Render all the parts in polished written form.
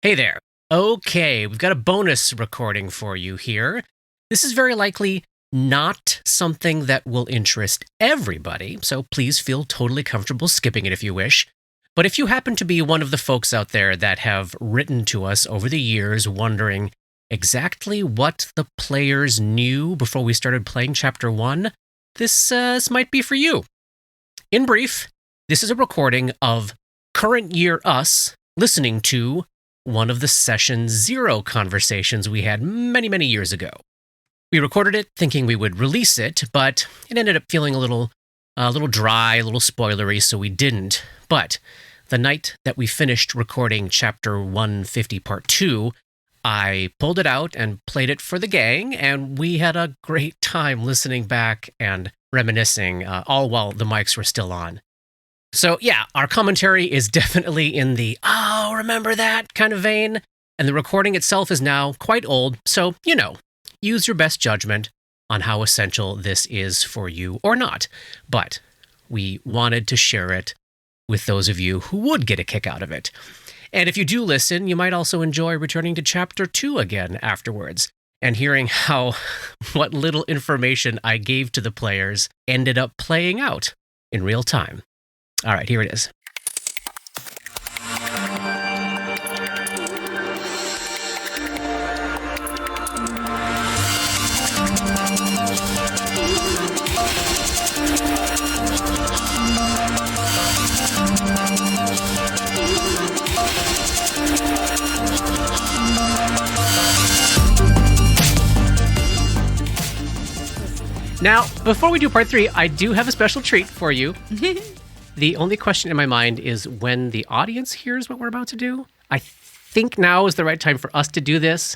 Hey there. Okay, we've got a bonus recording for you here. This is very likely not something that will interest everybody, so please feel totally comfortable skipping it if you wish. But if you happen to be one of the folks out there that have written to us over the years wondering exactly what the players knew before we started playing Chapter 1, this might be for you. In brief, this is a recording of current year us listening to one of the Session 0 conversations we had many, many years ago. We recorded it thinking we would release it, but it ended up feeling a little dry, a little spoilery, so we didn't. But the night that we finished recording Chapter 150 Part 2, I pulled it out and played it for the gang, and we had a great time listening back and reminiscing, all while the mics were still on. So yeah, our commentary is definitely in the, oh, remember that kind of vein. And the recording itself is now quite old. So, use your best judgment on how essential this is for you or not. But we wanted to share it with those of you who would get a kick out of it. And if you do listen, you might also enjoy returning to Chapter 2 again afterwards and hearing how what little information I gave to the players ended up playing out in real time. All right, here it is. Now, before we do part 3, I do have a special treat for you. The only question in my mind is when the audience hears what we're about to do. I think now is the right time for us to do this,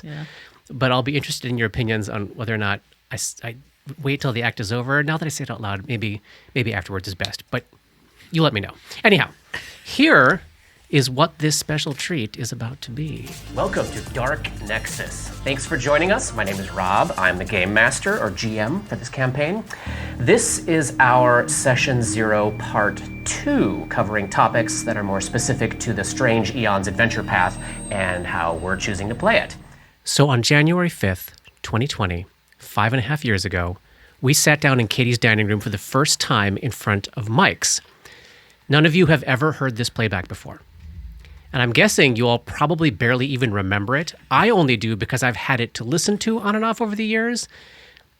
but I'll be interested in your opinions on whether or not I wait till the act is over. Now that I say it out loud, maybe afterwards is best, but you let me know. Anyhow, here is what this special treat is about to be. Welcome to Dark Nexus. Thanks for joining us. My name is Rob. I'm the Game Master, or GM, for this campaign. This is our Session 0 Part 2, covering topics that are more specific to the Strange Eons adventure path and how we're choosing to play it. So on January 5th, 2020, 5.5 years ago, we sat down in Katie's dining room for the first time in front of mics. None of you have ever heard this playback before. And I'm guessing you all probably barely even remember it. I only do because I've had it to listen to on and off over the years.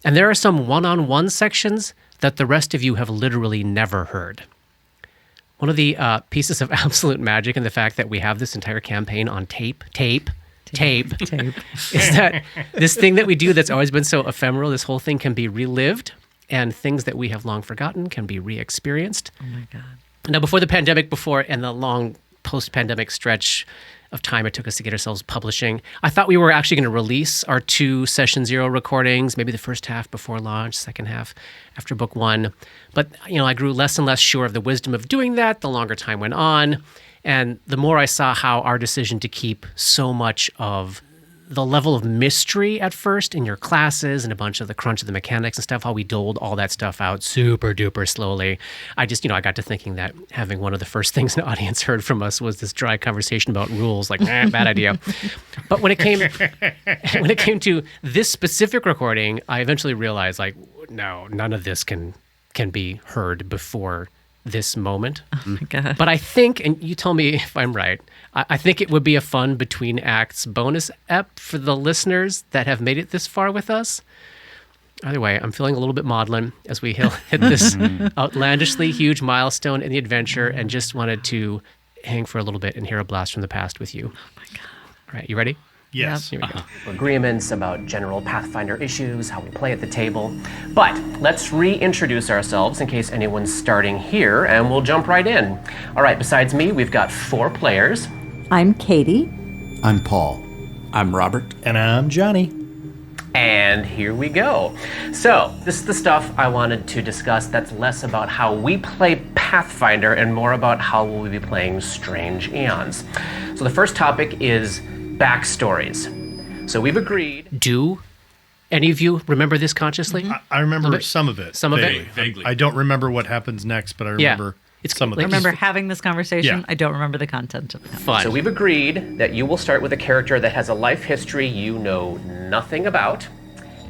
And there are some one-on-one sections that the rest of you have literally never heard. One of the pieces of absolute magic in the fact that we have this entire campaign on tape, is that this thing that we do that's always been so ephemeral, this whole thing can be relived, and things that we have long forgotten can be re-experienced. Oh my God. Now, before the pandemic, and the long post-pandemic stretch of time it took us to get ourselves publishing, I thought we were actually going to release our 2 Session 0 recordings, maybe the first half before launch, second half after book 1. But, I grew less and less sure of the wisdom of doing that the longer time went on. And the more I saw how our decision to keep so much of the level of mystery at first in your classes and a bunch of the crunch of the mechanics and stuff, how we doled all that stuff out super duper slowly. I just, I got to thinking that having one of the first things an audience heard from us was this dry conversation about rules, like, bad idea. But when it came to this specific recording, I eventually realized, like, no, none of this can be heard before this moment. Oh my God. But I think, and you tell me if I'm right, I think it would be a fun between acts bonus ep for the listeners that have made it this far with us. Either way, I'm feeling a little bit maudlin as we hit this outlandishly huge milestone in the adventure and just wanted to hang for a little bit and hear a blast from the past with you. Oh my God. All right, you ready? Yes. Here we go. Agreements about general Pathfinder issues, how we play at the table. But let's reintroduce ourselves in case anyone's starting here, and we'll jump right in. All right, besides me, we've got 4 players. I'm Katie. I'm Paul. I'm Robert. And I'm Johnny. And here we go. So this is the stuff I wanted to discuss that's less about how we play Pathfinder and more about how we'll be playing Strange Eons. So the first topic is backstories. So we've agreed. Do any of you remember this consciously? I remember some of it. Some of it? Vaguely. I don't remember what happens next, but I remember It's Some of I them. remember having this conversation. Yeah. I don't remember the content of the conversation. fun. So we've agreed that you will start with a character that has a life history you know nothing about,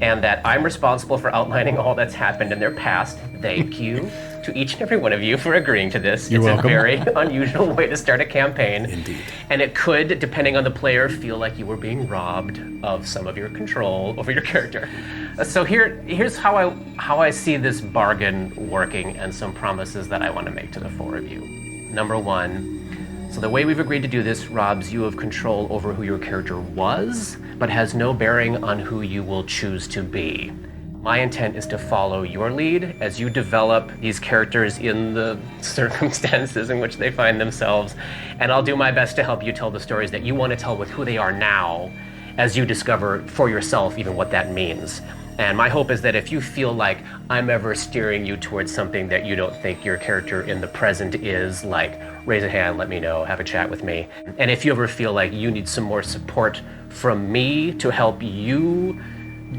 and that I'm responsible for outlining all that's happened in their past. Thank you to each and every one of you for agreeing to this. You're it's welcome. a very unusual way to start a campaign. Indeed. And it could, depending on the player, feel like you were being robbed of some of your control over your character. So here's how I see this bargain working, and some promises that I want to make to the four of you. Number one, so the way we've agreed to do this robs you of control over who your character was, but has no bearing on who you will choose to be. My intent is to follow your lead as you develop these characters in the circumstances in which they find themselves, and I'll do my best to help you tell the stories that you want to tell with who they are now, as you discover for yourself even what that means. And my hope is that if you feel like I'm ever steering you towards something that you don't think your character in the present is, like, raise a hand, let me know, have a chat with me. And if you ever feel like you need some more support from me to help you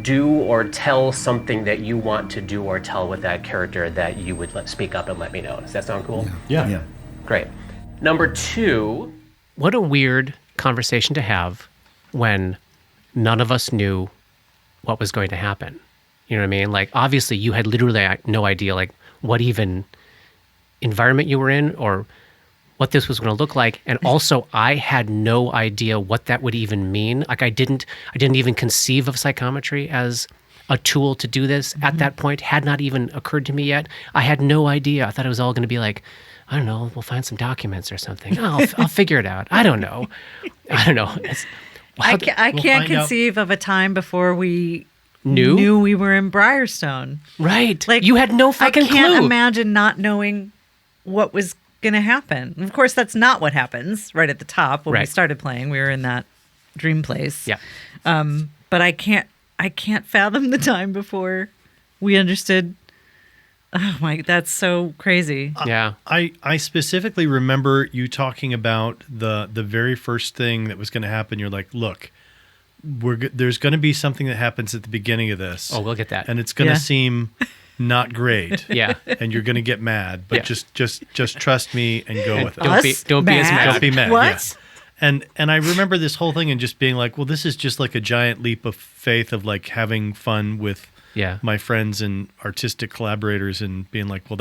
do or tell something that you want to do or tell with that character, that you would speak up and let me know. Does that sound cool? Yeah. Great. Number two, What a weird conversation to have when none of us knew what was going to happen. You know what I mean? Like, obviously you had literally no idea, like, what even environment you were in or what this was going to look like. And also I had no idea what that would even mean. Like, I didn't even conceive of psychometry as a tool to do this at that point. Had not even occurred to me yet. I had no idea. I thought it was all going to be like, I don't know, we'll find some documents or something. I'll figure it out. I don't know. I can't find out. conceive of a time before we Knew? knew we were in Briarstone. Right. Like, You had no fucking I can't clue. imagine not knowing what was going to happen. Of course, that's not what happens right at the top when we Right. started playing. We were in that dream place. Yeah. But I can't fathom the time before we understood. Oh my, that's so crazy. Yeah. I specifically remember you talking about the very first thing that was going to happen. You're like, look, there's going to be something that happens at the beginning of this. Oh, we'll get that. And it's going to Yeah. seem not great. Yeah. And you're going to get mad, but Yeah. just trust me and go with it. Don't be as mad. Don't be mad. What? Yeah. And I remember this whole thing and just being like, well, this is just like a giant leap of faith of like having fun with Yeah. my friends and artistic collaborators and being like, well,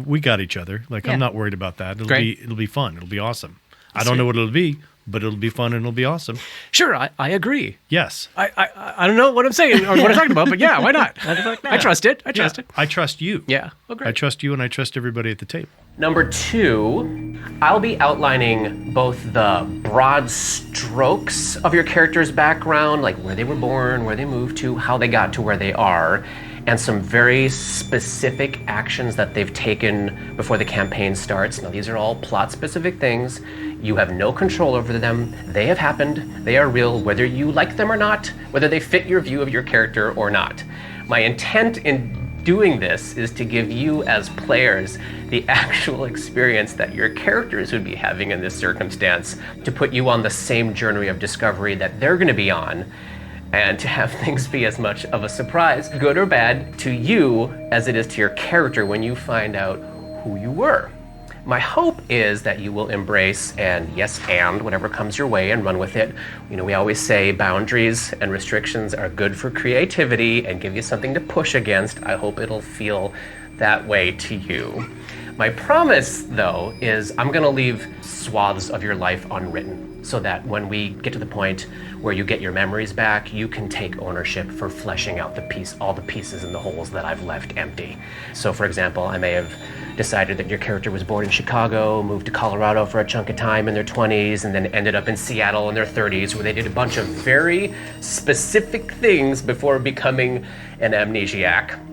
we got each other. Like, Yeah. I'm not worried about that. Great. It'll be fun. It'll be awesome. I don't know what it'll be, but it'll be fun and it'll be awesome. Sure, I agree. Yes. I don't know what I'm saying or what I'm talking about, but yeah, why not? I trust it. I trust it. I trust you. Yeah. Oh, great. I trust you and I trust everybody at the table. Number two, I'll be outlining both the broad strokes of your character's background, like where they were born, where they moved to, how they got to where they are, and some very specific actions that they've taken before the campaign starts. Now, these are all plot-specific things. You have no control over them. They have happened. They are real, whether you like them or not, whether they fit your view of your character or not. My intent in doing this is to give you as players the actual experience that your characters would be having in this circumstance, to put you on the same journey of discovery that they're going to be on, and to have things be as much of a surprise, good or bad, to you as it is to your character when you find out who you were. My hope is that you will embrace and whatever comes your way and run with it. You know, we always say boundaries and restrictions are good for creativity and give you something to push against. I hope it'll feel that way to you. My promise, though, is I'm going to leave swaths of your life unwritten, so that when we get to the point where you get your memories back, you can take ownership for fleshing out all the pieces and the holes that I've left empty. So, for example, I may have decided that your character was born in Chicago, moved to Colorado for a chunk of time in their 20s, and then ended up in Seattle in their 30s, where they did a bunch of very specific things before becoming an amnesiac.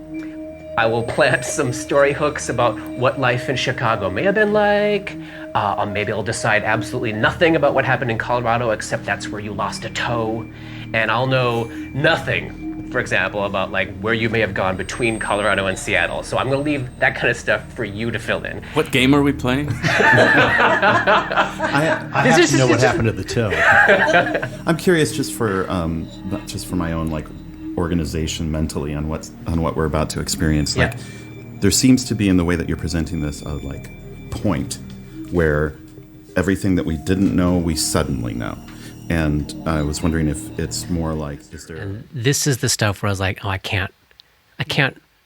I will plant some story hooks about what life in Chicago may have been like. Maybe I'll decide absolutely nothing about what happened in Colorado, except that's where you lost a toe. And I'll know nothing, for example, about like where you may have gone between Colorado and Seattle. So I'm going to leave that kind of stuff for you to fill in. What game are we playing? I have to know what happened to the toe. I'm curious, just for my own like organization mentally on what we're about to experience. Like, there seems to be, in the way that you're presenting this, a like point where everything that we didn't know, we suddenly know. And I was wondering if it's more like, is there... And this is the stuff where I was like, oh, I can't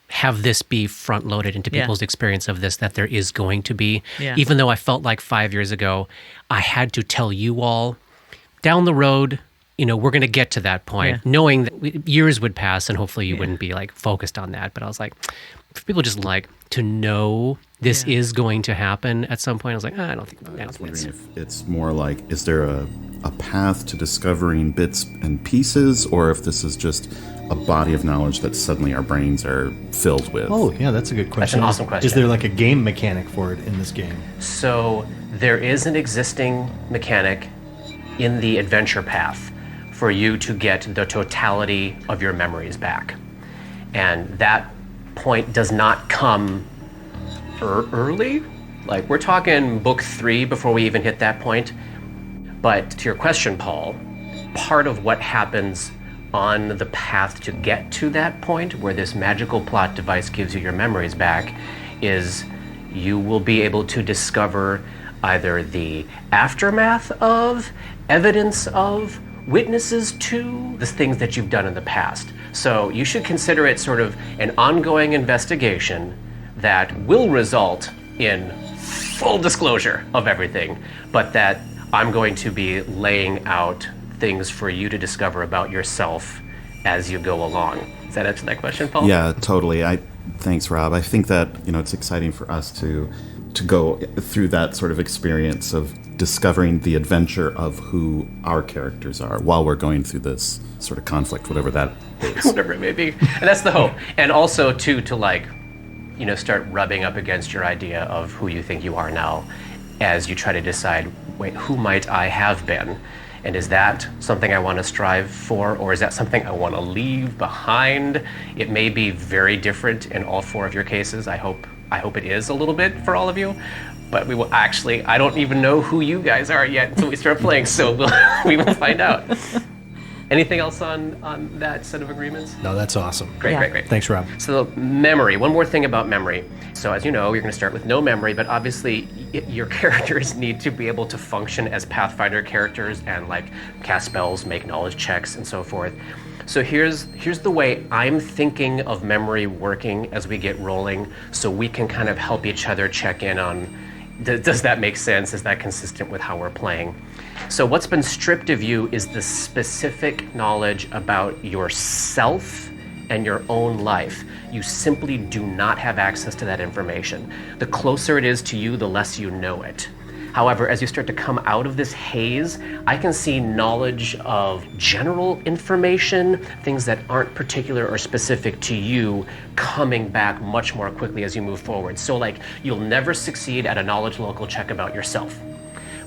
have this be front-loaded into people's experience of this, that there is going to be. Yeah. Even though I felt like 5 years ago, I had to tell you all, down the road, we're going to get to that point, knowing that years would pass and hopefully you wouldn't be like focused on that. But I was like, for people just like to know this is going to happen at some point, I was like, I don't think I was wondering if it's more like, is there a path to discovering bits and pieces, or if this is just a body of knowledge that suddenly our brains are filled with? Oh, yeah, that's a good question. That's an awesome question. Is there like a game mechanic for it in this game? So there is an existing mechanic in the adventure path for you to get the totality of your memories back. And that point does not come early. Like, we're talking book 3 before we even hit that point. But to your question, Paul, part of what happens on the path to get to that point where this magical plot device gives you your memories back is you will be able to discover either the aftermath of, evidence of, witnesses to the things that you've done in the past. So you should consider it sort of an ongoing investigation that will result in full disclosure of everything, but that I'm going to be laying out things for you to discover about yourself as you go along. Does that answer that question, Paul? Yeah, totally. Thanks, Rob. I think that, it's exciting for us to go through that sort of experience of discovering the adventure of who our characters are while we're going through this sort of conflict, whatever that is. Whatever it may be. And that's the hope. And also, too, to like, start rubbing up against your idea of who you think you are now as you try to decide, wait, who might I have been? And is that something I want to strive for, or is that something I want to leave behind? It may be very different in all 4 of your cases. I hope it is a little bit for all of you. But we will actually, I don't even know who you guys are yet until we start playing, so we will find out. Anything else on that set of agreements? No, that's awesome. Great. Thanks, Rob. So memory, one more thing about memory. So as you know, you're going to start with no memory, but obviously your characters need to be able to function as Pathfinder characters and like cast spells, make knowledge checks, and so forth. So here's the way I'm thinking of memory working as we get rolling, so we can kind of help each other check in on, does that make sense? Is that consistent with how we're playing? So what's been stripped of you is the specific knowledge about yourself and your own life. You simply do not have access to that information. The closer it is to you, the less you know it. However, as you start to come out of this haze, I can see knowledge of general information, things that aren't particular or specific to you, coming back much more quickly as you move forward. So like, you'll never succeed at a knowledge local check about yourself,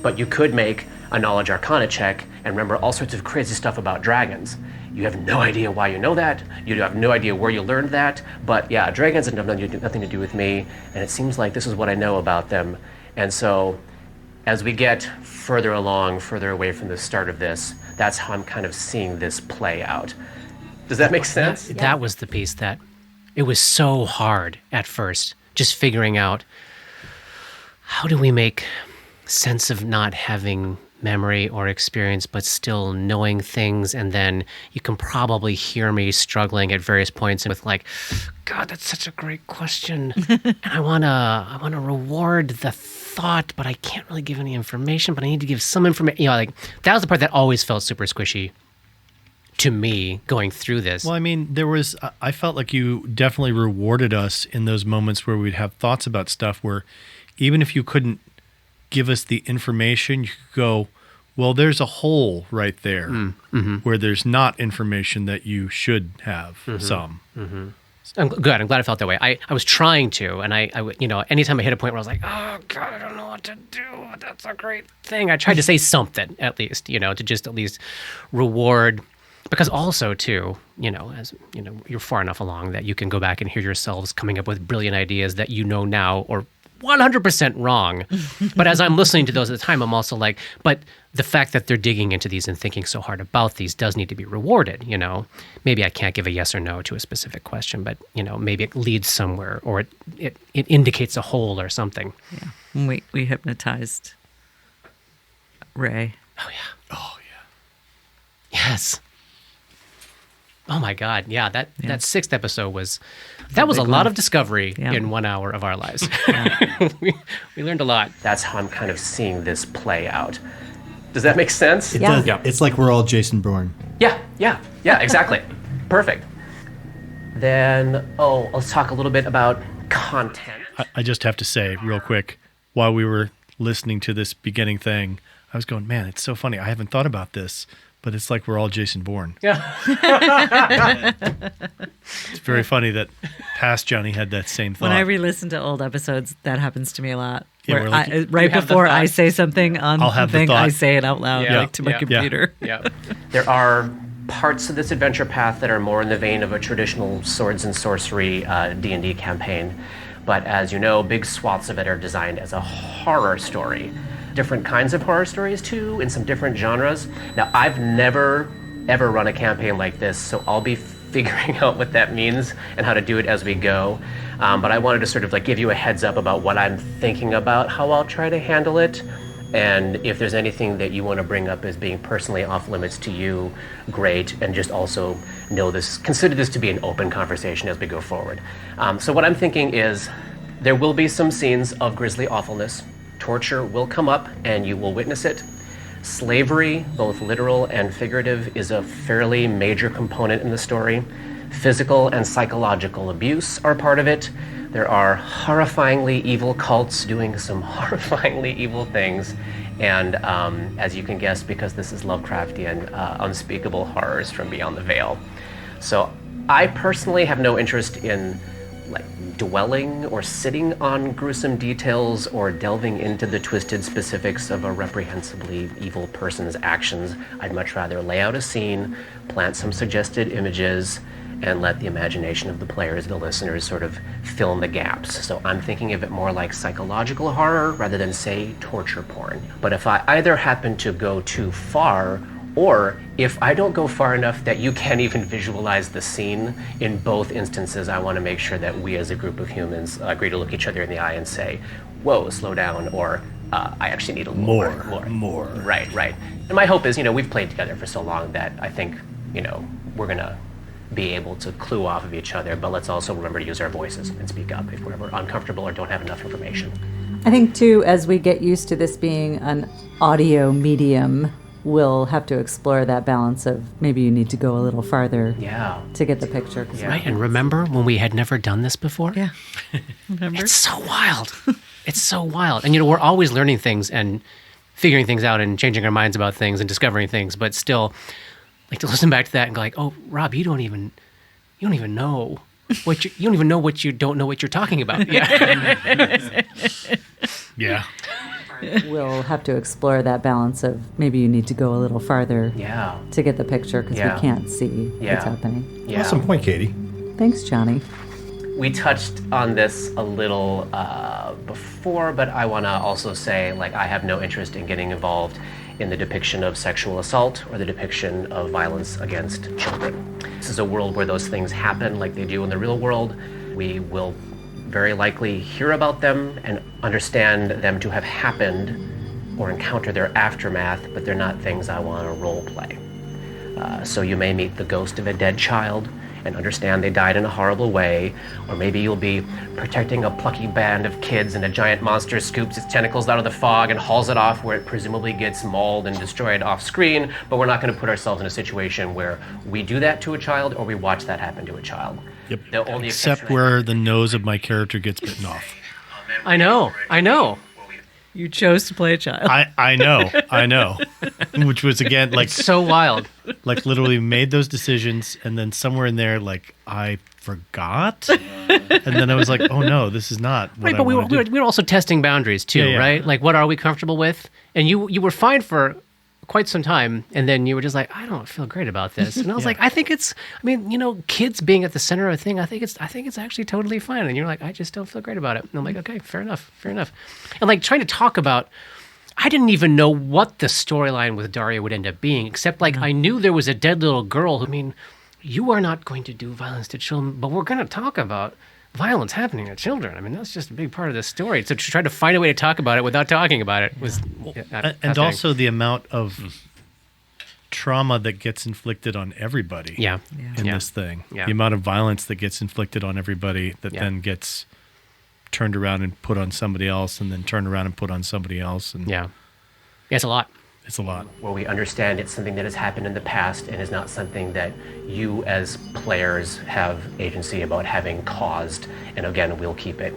but you could make a knowledge arcana check and remember all sorts of crazy stuff about dragons. You have no idea why you know that, you have no idea where you learned that, but yeah, dragons have nothing to do with me, and it seems like this is what I know about them. And so, as we get further along, further away from the start of this, that's how I'm kind of seeing this play out. Does that make sense? That was the piece that it was so hard at first, just figuring out how do we make sense of not having memory or experience, but still knowing things. And then you can probably hear me struggling at various points with like, God, that's such a great question. And I wanna reward the thought, but I can't really give any information, but I need to give some information. Like that was the part that always felt super squishy to me going through this. Well, I mean, I felt like you definitely rewarded us in those moments where we'd have thoughts about stuff where even if you couldn't give us the information, you could go, well, there's a hole right there where there's not information that you should have some. I'm glad I felt that way. I was trying to, and I anytime I hit a point where I was like, oh God, I don't know what to do. That's a great thing. I tried to say something at least, to just at least reward, because also too, as you're far enough along that you can go back and hear yourselves coming up with brilliant ideas that now or 100% wrong. But as I'm listening to those at the time, I'm also like, but the fact that they're digging into these and thinking so hard about these does need to be rewarded, Maybe I can't give a yes or no to a specific question, but, maybe it leads somewhere or it indicates a hole or something. Yeah. We hypnotized Ray. Oh, yeah. Oh, yeah. Yes. Oh, my God. Yeah, that sixth episode was a lot of discovery in 1 hour of our lives. we learned a lot. That's how I'm kind of seeing this play out. Does that make sense? It does. Yeah. It's like we're all Jason Bourne. Yeah, exactly. Perfect. Then, let's talk a little bit about content. I just have to say real quick, while we were listening to this beginning thing, I was going, man, it's so funny. I haven't thought about this, but it's like we're all Jason Bourne. Yeah. It's very funny that past Johnny had that same thought. When I re-listen to old episodes, that happens to me a lot. Yeah, where we're like, right before I say something on I'll have the thing, the thought. I say it out loud to my computer. Yeah. There are parts of this adventure path that are more in the vein of a traditional swords and sorcery D&D campaign. But as you know, big swaths of it are designed as a horror story. Different kinds of horror stories too, in some different genres. Now, I've never, ever run a campaign like this, so I'll be figuring out what that means and how to do it as we go. But I wanted to sort of give you a heads up about what I'm thinking about, how I'll try to handle it. And if there's anything that you want to bring up as being personally off limits to you, great. And just also consider this to be an open conversation as we go forward. So what I'm thinking is there will be some scenes of grisly awfulness. Torture will come up and you will witness it. Slavery, both literal and figurative, is a fairly major component in the story. Physical and psychological abuse are part of it. There are horrifyingly evil cults doing some horrifyingly evil things. And as you can guess, because this is Lovecraftian, unspeakable horrors from beyond the veil. So I personally have no interest in dwelling or sitting on gruesome details or delving into the twisted specifics of a reprehensibly evil person's actions. I'd much rather lay out a scene, plant some suggested images, and let the imagination of the players, the listeners, sort of fill in the gaps. So I'm thinking of it more like psychological horror rather than, say, torture porn. But if I either happen to go too far, or if I don't go far enough that you can't even visualize the scene, in both instances, I want to make sure that we as a group of humans agree to look each other in the eye and say, whoa, slow down, or I actually need a little more. Right. And my hope is, we've played together for so long that I think, we're going to be able to clue off of each other, but let's also remember to use our voices and speak up if we're ever uncomfortable or don't have enough information. I think, too, as we get used to this being an audio medium, we'll have to explore that balance of maybe you need to go a little farther to get the picture. Yeah. Right, and remember when we had never done this before? Yeah. Remember? It's so wild. It's so wild. And, we're always learning things and figuring things out and changing our minds about things and discovering things, but still, to listen back to that and go oh, Rob, you don't even know what you don't even know what you don't know what you're talking about. Yeah. Yeah. We'll have to explore that balance of maybe you need to go a little farther to get the picture because we can't see what's happening. Yeah. Awesome point, Katie. Thanks, Johnny. We touched on this a little before, but I want to also say, I have no interest in getting involved in the depiction of sexual assault or the depiction of violence against children. This is a world where those things happen like they do in the real world. We will very likely hear about them and understand them to have happened or encounter their aftermath, but they're not things I want to role play. So you may meet the ghost of a dead child and understand they died in a horrible way, or maybe you'll be protecting a plucky band of kids and a giant monster scoops its tentacles out of the fog and hauls it off where it presumably gets mauled and destroyed off screen, but we're not going to put ourselves in a situation where we do that to a child or we watch that happen to a child. Yep. The only Except where the nose of my character gets bitten off. I know. You chose to play a child. I know. Which was, again, So wild. Literally made those decisions, and then somewhere in there, I forgot. And then I was like, oh no, this is not what Right, I but we want to do. were also testing boundaries too, Yeah. right? What are we comfortable with? And you were fine for quite some time, and then you were just I don't feel great about this. And I was I think it's, kids being at the center of a thing, I think it's actually totally fine. And you're I just don't feel great about it. And I'm okay, fair enough. And trying to talk about I didn't even know what the storyline with Daria would end up being, except like I knew there was a dead little girl. I mean, you are not going to do violence to children, but we're going to talk about violence happening to children. I mean, that's just a big part of the story. So to try to find a way to talk about it without talking about it was and also the amount of trauma that gets inflicted on everybody in this thing. Yeah. The amount of violence that gets inflicted on everybody that then gets turned around and put on somebody else, and then turned around and put on somebody else. And it's a lot. It's a lot. Where we understand it's something that has happened in the past and is not something that you as players have agency about having caused. And again, we'll keep it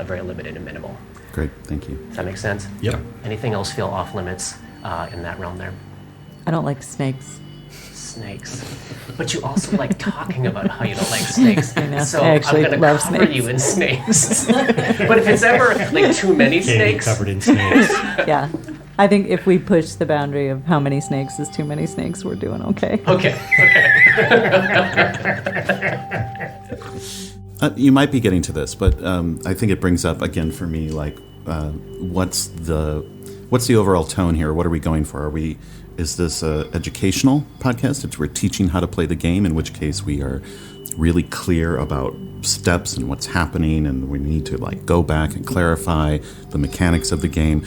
very limited and minimal. Great, thank you. Does that make sense? Yep. Anything else feel off limits in that realm there? I don't like snakes. Snakes. But you also like talking about how you don't like snakes. I know. So I actually I'm going love to cover snakes. you in snakes. But if it's ever like too many Katie snakes, covered in snakes. Yeah. I think if we push the boundary of how many snakes is too many snakes, we're doing okay. Okay. You might be getting to this, but I think it brings up again for me, like, what's the overall tone here? What are we going for? Is this an educational podcast? We're teaching how to play the game, in which case we are really clear about steps and what's happening, and we need to like go back and clarify the mechanics of the game.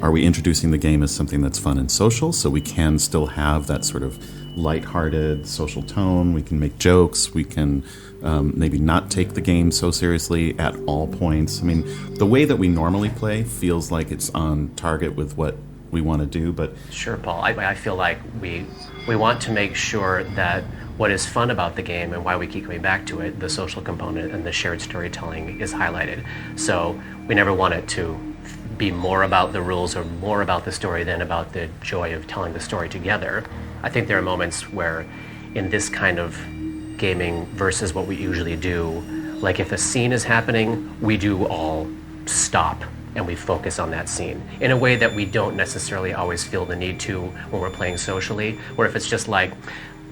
Are we introducing the game as something that's fun and social, so we can still have that sort of lighthearted social tone? We can make jokes. We can maybe not take the game so seriously at all points. I mean, the way that we normally play feels like it's on target with what we want to do, but Sure, Paul. I feel like we want to make sure that what is fun about the game and why we keep coming back to it, the social component and the shared storytelling, is highlighted. So we never want it to be more about the rules or more about the story than about the joy of telling the story together. I think there are moments where in this kind of gaming versus what we usually do, like if a scene is happening, we do all stop and we focus on that scene in a way that we don't necessarily always feel the need to when we're playing socially, where if it's just like,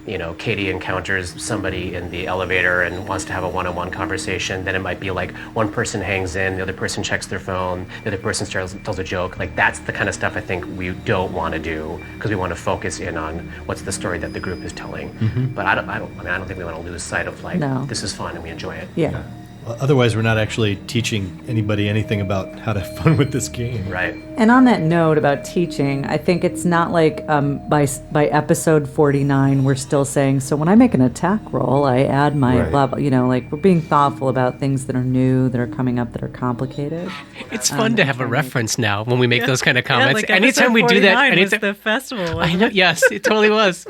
you know, Katie encounters somebody in the elevator and wants to have a one-on-one conversation, then it might be like one person hangs in, the other person checks their phone, the other person tells a joke. Like that's the kind of stuff I think we don't want to do because we want to focus in on what's the story that the group is telling. But I don't think we want to lose sight of like, this is fun and we enjoy it. Yeah. Otherwise, we're not actually teaching anybody anything about how to have fun with this game. Right. And on that note about teaching, I think it's not like by episode 49, we're still saying, so when I make an attack roll, I add my blah, blah, you know, like we're being thoughtful about things that are new, that are coming up, that are complicated. It's fun to have a reference now when we make those kind of comments. Like anytime we do that, anytime was the festival. I know, yes, it totally was.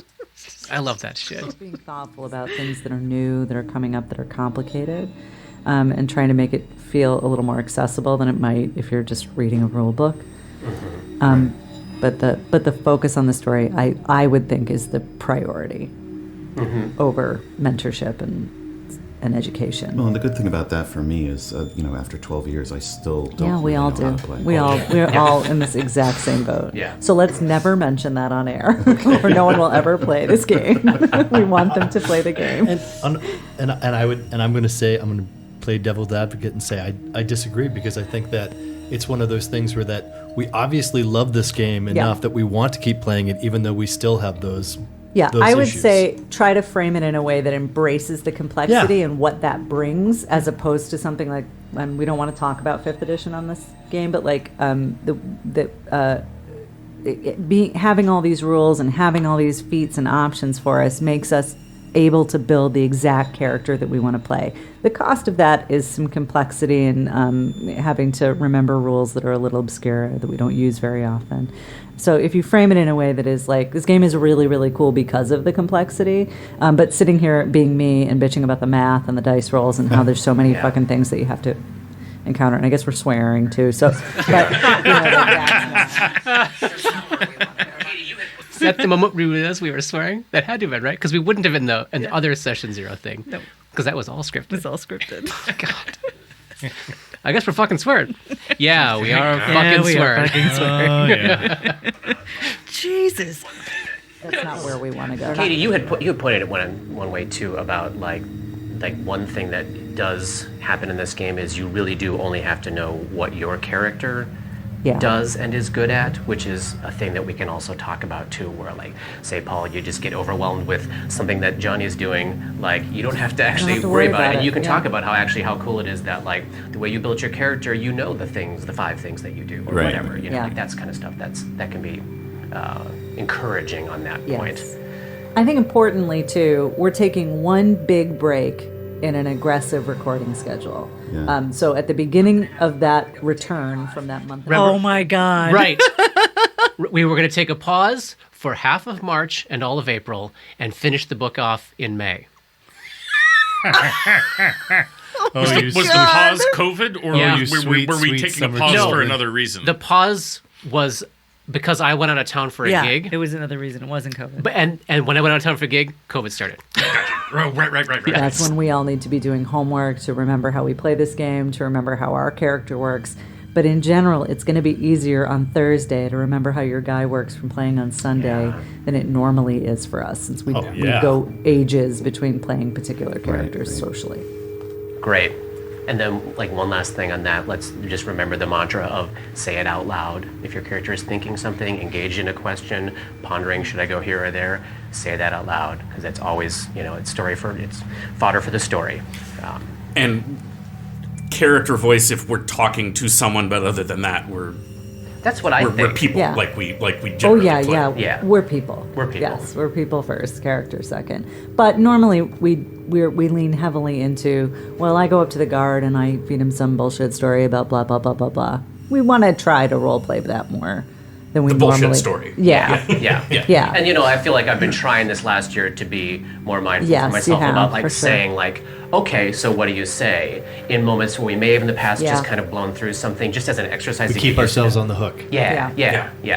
I love that shit. Just being thoughtful about things that are new, that are coming up, that are complicated. And trying to make it feel a little more accessible than it might if you're just reading a rule book. But the focus on the story, I would think, is the priority over mentorship and education. well, and the good thing about that for me is, you know, after 12 years, I still don't Yeah, we really all know how do. to play. We're all in this exact same boat. Yeah. So let's never mention that on air, or no one will ever play this game. We want them to play the game. And I'm going to play devil's advocate and say I disagree, because I think that it's one of those things where that we obviously love this game enough that we want to keep playing it, even though we still have those. Yeah, those I would issues. say try to frame it in a way that embraces the complexity and what that brings, as opposed to something like, we don't want to talk about 5th edition on this game, but like having all these rules and having all these feats and options for us makes us able to build the exact character that we want to play. The cost of that is some complexity and having to remember rules that are a little obscure, that we don't use very often. So if you frame it in a way that is like, this game is really, really cool because of the complexity, but sitting here being me and bitching about the math and the dice rolls and how there's so many fucking things that you have to encounter, and I guess we're swearing too, so, but, you know, Is that the moment we realized we were swearing? That had to have been, right? Because we wouldn't have in the other Session Zero thing. No. Because that was all scripted. It was all scripted. God. I guess we're fucking swearing. Yeah, we are fucking swearing. Jesus. that's not where we want to go. Katie, you had pointed it one way too about like one thing that does happen in this game is you really do only have to know what your character Yeah. does and is good at, which is a thing that we can also talk about too, where like, say, Paul, you just get overwhelmed with something that Johnny is doing, like you don't have to actually worry about it. And you can talk about how cool it is that like the way you build your character, you know the 5 things that you do or Right. whatever, you know, like that's kind of stuff that can be encouraging on that point. I think importantly too, we're taking one big break in an aggressive recording schedule. Yeah. So at the beginning of that return from that month. Oh my God. Right. We were going to take a pause for half of March and all of April and finish the book off in May. Oh, you Was the pause COVID, or Yeah. were we taking a summer pause No. for another reason? The pause was because I went out of town for a Yeah, gig. it was another reason. It wasn't COVID. But and when I went out of town for a gig, COVID started. Oh, right. That's when we all need to be doing homework to remember how we play this game, to remember how our character works. But in general, it's going to be easier on Thursday to remember how your guy works from playing on Sunday than it normally is for us, since we go ages between playing particular characters socially. Great. And then, like, one last thing on that, let's just remember the mantra of say it out loud. If your character is thinking something, engaged in a question, pondering, should I go here or there, say that out loud, because it's always, it's fodder for the story. And character voice if we're talking to someone, but other than that, That's what I we're think. people, Yeah. like we Oh generally yeah, play. Yeah. We're people. We're people. Yes, we're people first, character second. But normally we lean heavily into, well, I go up to the guard and I feed him some bullshit story about blah blah blah blah blah. We want to try to role play that more than we The bullshit normally. story. Yeah. Yeah. Yeah. And I feel like I've been trying this last year to be more mindful Yes, for you myself have, about for sure. saying like, okay, so what do you say in moments where we may have in the past Yeah. just kind of blown through something just as an exercise We to keep get used to. ourselves on the hook. Yeah.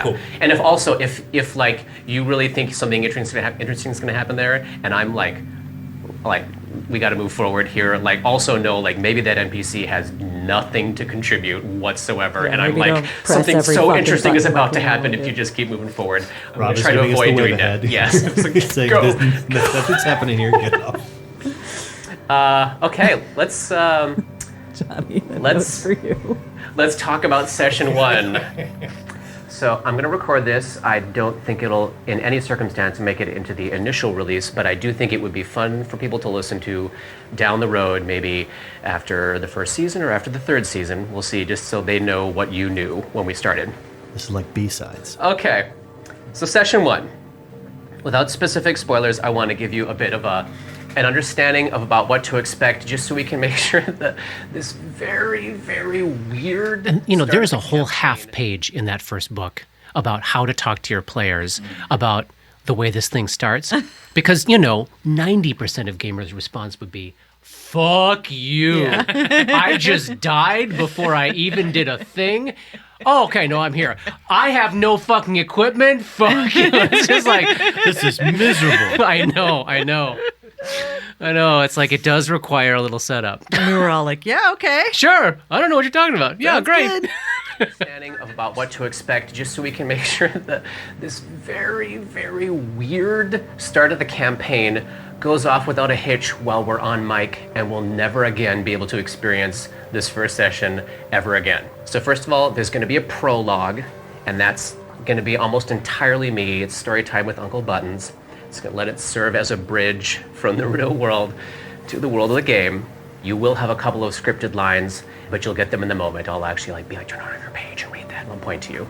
Cool. And if like you really think something interesting is going to happen there, and I'm like we got to move forward here. Like also know like maybe that NPC has nothing to contribute whatsoever, Yeah, and I'm maybe like don't press something every so fucking interesting is button about like to we happen all if you do. just keep moving forward. I'm Rob going to is try to giving us avoid the doing wave that. ahead. Yes. It's Saying go. nothing's happening here. Get off. Okay, let's Johnny, that Let's- was for you. let's talk about session 1. So I'm going to record this. I don't think it'll, in any circumstance, make it into the initial release, but I do think it would be fun for people to listen to down the road, maybe after the first season or after the third season. We'll see, just so they know what you knew when we started. This is like B-sides. Okay, so session 1. Without specific spoilers, I want to give you a bit of an understanding of about what to expect, just so we can make sure that this very, very weird. And start there's a of the whole campaign- half page in that first book about how to talk to your players, about the way this thing starts. Because, 90% of gamers' response would be, fuck you. I just died before I even did a thing. Oh, okay, no, I'm here. I have no fucking equipment. Fuck you. It's just like, This is miserable. I know. It's like it does require a little setup. And we were all like, yeah, okay. Sure. I don't know what you're talking about. Yeah, Sounds great. good. understanding of about what to expect, just so we can make sure that this very, very weird start of the campaign goes off without a hitch while we're on mic, and we'll never again be able to experience this first session ever again. So first of all, there's going to be a prologue, and that's going to be almost entirely me. It's story time with Uncle Buttons. It's going to let it serve as a bridge from the real world to the world of the game. You will have a couple of scripted lines, but you'll get them in the moment. I'll actually be like, turn on your page and read that, and I'll point to you.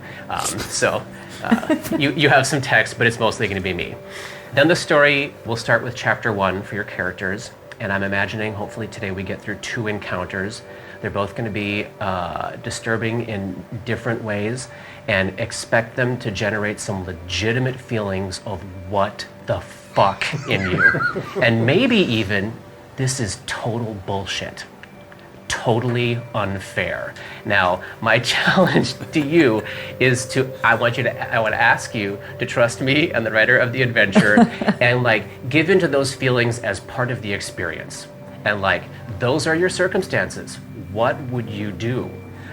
You have some text, but it's mostly going to be me. Then the story will start with chapter 1 for your characters, and I'm imagining hopefully today we get through 2 encounters. They're both going to be disturbing in different ways, and expect them to generate some legitimate feelings of what the fuck in you. And maybe even, this is total bullshit. Totally unfair. Now, my challenge to you is I want to ask you to trust me and the writer of the adventure and give into those feelings as part of the experience. And those are your circumstances. What would you do?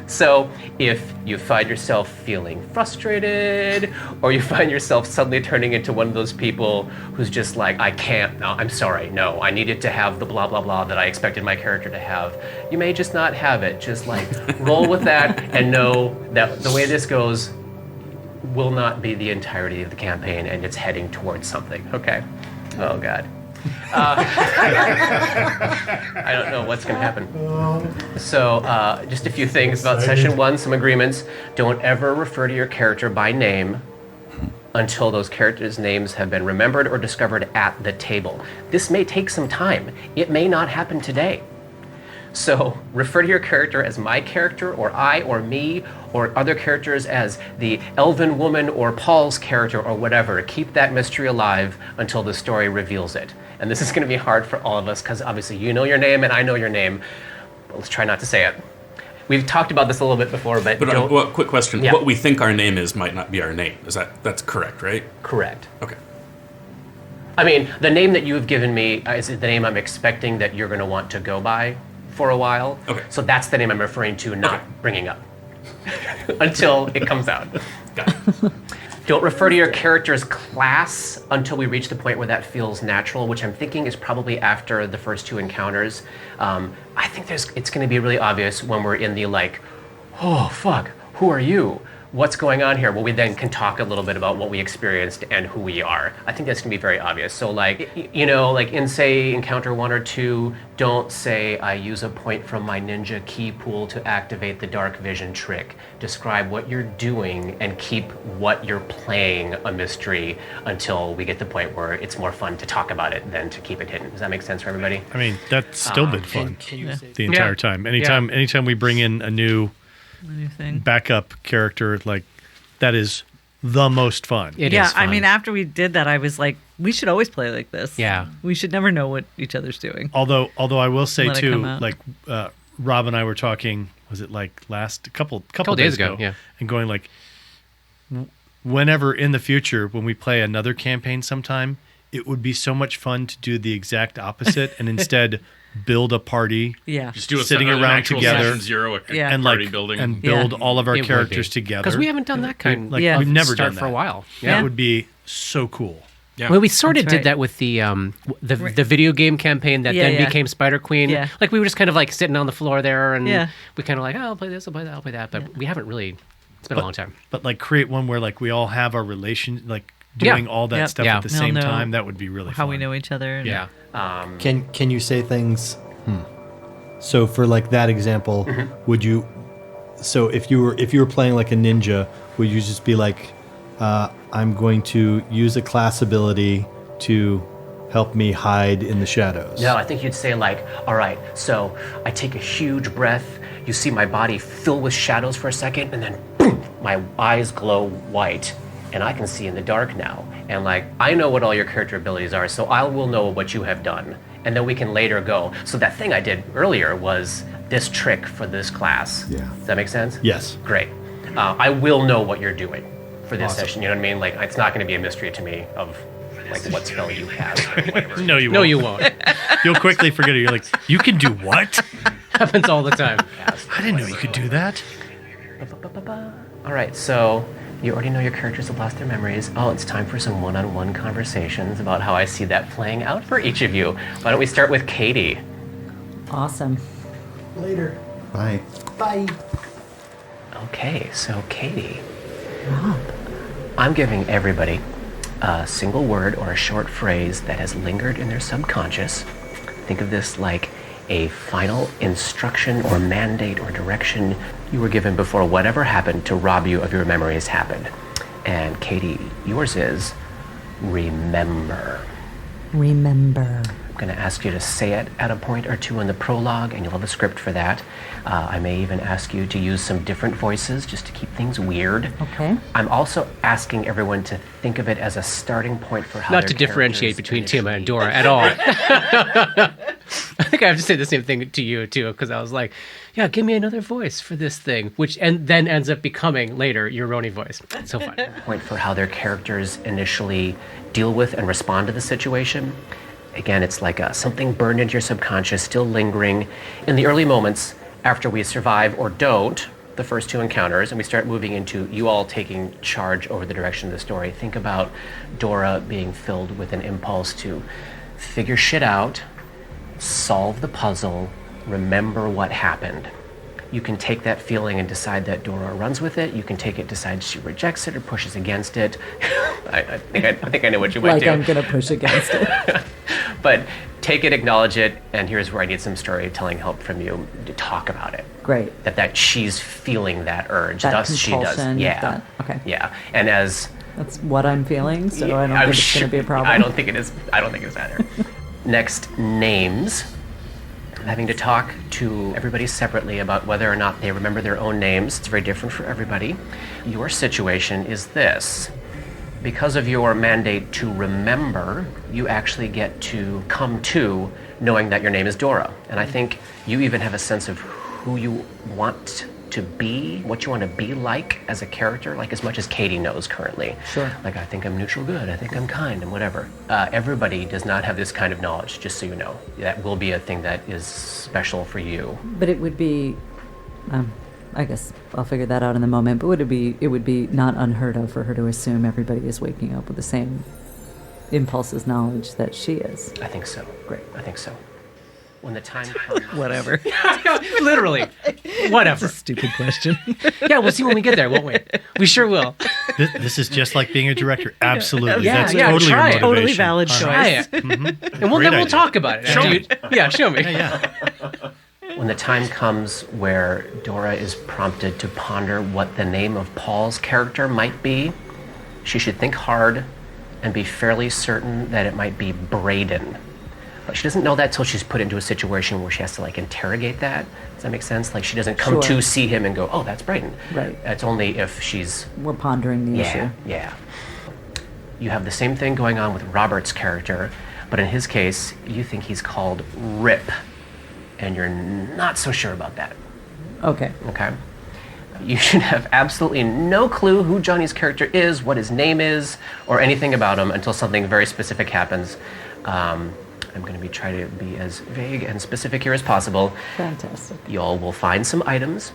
So if you find yourself feeling frustrated, or you find yourself suddenly turning into one of those people who's just like, I can't, no, I'm sorry, no, I needed to have the blah, blah, blah that I expected my character to have. You may just not have it. Just like roll with that and know that the way this goes will not be the entirety of the campaign, and it's heading towards something, okay? Oh, God. I don't know what's going to happen. So, just a few things about session 1, some agreements. Don't ever refer to your character by name until those characters' names have been remembered or discovered at the table. This may take some time. It may not happen today. So refer to your character as my character, or I, or me, or other characters as the elven woman or Paul's character, or whatever. Keep that mystery alive until the story reveals it. And this is going to be hard for all of us, because obviously you know your name and I know your name, but let's try not to say it. We've talked about this a little bit before, but don't... Well, quick question. Yeah. What we think our name is might not be our name. That's correct, right? Correct. Okay. I mean, the name that you have given me is the name I'm expecting that you're going to want to go by for a while. Okay. So that's the name I'm referring to, not bringing up until it comes out. Got it. Don't refer to your character's class until we reach the point where that feels natural, which I'm thinking is probably after the first 2 encounters. I think it's going to be really obvious when we're in the like, oh, fuck, who are you? What's going on here? Well, we then can talk a little bit about what we experienced and who we are. I think that's gonna be very obvious. So like, like in say encounter 1 or 2, don't say I use a point from my ninja key pool to activate the dark vision trick. Describe what you're doing and keep what you're playing a mystery until we get to the point where it's more fun to talk about it than to keep it hidden. Does that make sense for everybody? I mean, that's still been fun the entire Yeah. time. Anytime we bring in a new thing. backup character, like that is the most fun. It Yeah, is fun. I mean, after we did that, I was like, we should always play like this. Yeah. We should never know what each other's doing. Although I will say Let it too, come out. like Rob and I were talking, was it like last couple days ago, yeah. and going like, whenever in the future when we play another campaign sometime, it would be so much fun to do the exact opposite and instead build a party. Yeah. Just do Sitting an around actual together. session 0, a Yeah. and party like building. and build Yeah. all of our It would characters be. together. Because we haven't done that kind Like Yeah. we've never start done that for a while. Yeah. That would be so cool. Yeah. Well, we sort of That's did right. that with the video game campaign that Yeah, then yeah. became Spider Queen. Yeah. Like we were just kind of like sitting on the floor there, and Yeah. we kind of like, oh, I'll play this, I'll play that, I'll play that. But we haven't really. It's been a long time. But like create one where like we all have our relation, like Yeah. doing all that Yep. stuff Yeah. at the We all same know time. That would be really How fun. we know each other. and- Yeah. Can you say things? So for like that example, would you? So if you were playing like a ninja, would you just be like, I'm going to use a class ability to help me hide in the shadows? No, I think you'd say like, all right, so I take a huge breath, you see my body fill with shadows for a second, and then boom, my eyes glow white, and I can see in the dark now. And like, I know what all your character abilities are, so I will know what you have done. And then we can later go, so that thing I did earlier was this trick for this class. Yeah. Does that make sense? Yes. Great. I will know what you're doing for this session, you know what I mean? Like, it's not gonna be a mystery to me of like what spell you have or whatever. No, you won't. No, you won't. You'll quickly forget it. You're like, you can do what? Happens all the time. I didn't know you could do that. All right, so you already know your characters have lost their memories. Oh, it's time for some one-on-one conversations about how I see that playing out for each of you. Why don't we start with Katie? Awesome. Later. Bye. Bye. Okay, so Katie. I'm giving everybody a single word or a short phrase that has lingered in their subconscious. Think of this like a final instruction or mandate or direction you were given before whatever happened to rob you of your memories happened. And Katie, yours is remember. Remember. I'm going to ask you to say it at a point or two in the prologue, and you'll have a script for that. I may even ask you to use some different voices just to keep things weird. Okay. I'm also asking everyone to think of it as a starting point for how Not their to differentiate characters between Tima and initially- Dora at all. I think I have to say the same thing to you too, because I was like, "Yeah, give me another voice for this thing," which and then ends up becoming later your Roni voice. It's so fun. Point for how their characters initially deal with and respond to the situation. Again, it's like something burned into your subconscious, still lingering. In the early moments, after we survive or don't, the first two encounters and we start moving into you all taking charge over the direction of the story, think about Dora being filled with an impulse to figure shit out, solve the puzzle, remember what happened. You can take that feeling and decide that Dora runs with it. You can take it, decide she rejects it or pushes against it. I think I know what you might do. I'm going to push against it. But take it, acknowledge it, and here's where I need some storytelling help from you to talk about it. Great. That she's feeling that urge. That Thus she does. compulsion, Yeah. okay. Yeah. And as That's what I'm feeling, so I don't think it's going to be a problem. I don't think it is either. Next, names. I'm having to talk to everybody separately about whether or not they remember their own names. It's very different for everybody. Your situation is this. Because of your mandate to remember, you actually get to come to knowing that your name is Dora. And I think you even have a sense of who you want to be, what you want to be like as a character, like as much as Katie knows currently. Sure. Like, I think I'm neutral good, I think I'm kind, and whatever. Everybody does not have this kind of knowledge, just so you know. That will be a thing that is special for you. But it would be, I guess I'll figure that out in the moment, but it would be not unheard of for her to assume everybody is waking up with the same impulses knowledge that she is. I think so. Great. I think so. When the time comes. Whatever. Literally. Whatever. Stupid question. Yeah, we'll see when we get there, won't we? We sure will. This is just like being a director. Absolutely. Yeah, That's yeah, totally try your it. motivation. Totally valid choice. Try it. Mm-hmm. And then we'll talk about it. Show after me. Yeah, show me. When the time comes where Dora is prompted to ponder what the name of Paul's character might be, she should think hard and be fairly certain that it might be Braden. But she doesn't know that till she's put into a situation where she has to like interrogate that. Does that make sense? Like she doesn't come Sure. to see him and go, oh, that's Braden. Right. It's only if she's We're pondering the issue. yeah. You have the same thing going on with Robert's character, but in his case, you think he's called Rip, and you're not so sure about that. Okay. Okay. You should have absolutely no clue who Johnny's character is, what his name is, or anything about him until something very specific happens. I'm going to try to be as vague and specific here as possible. Fantastic. Y'all will find some items.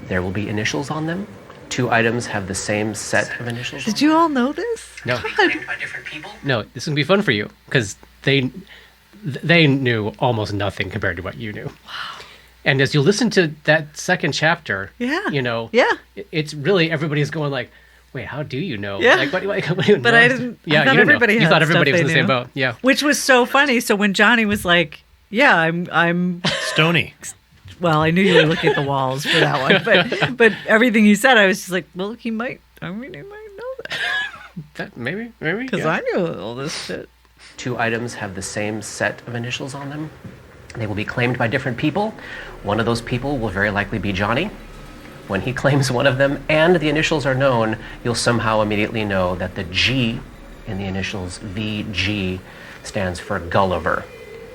There will be initials on them. 2 items have the same set of initials. Did you all know this? No. Named by different people? No, this is going to be fun for you because they knew almost nothing compared to what you knew. Wow. And as you listen to that second chapter, Yeah. you know, Yeah. it's really everybody's going like, wait, how do you know? Yeah. Like, what do you know? But I didn't. Yeah, I thought you didn't know. everybody You had thought everybody stuff was in the they same knew. boat. Yeah. Which was so funny. So when Johnny was like, "Yeah, I'm," Stony. well, I knew you were looking at the walls for that one, but everything he said, I was just like, well, he might. I mean, he might know that That maybe because yeah. I knew all this shit. 2 items have the same set of initials on them. They will be claimed by different people. One of those people will very likely be Johnny. When he claims one of them and the initials are known, you'll somehow immediately know that the G in the initials VG stands for Gulliver.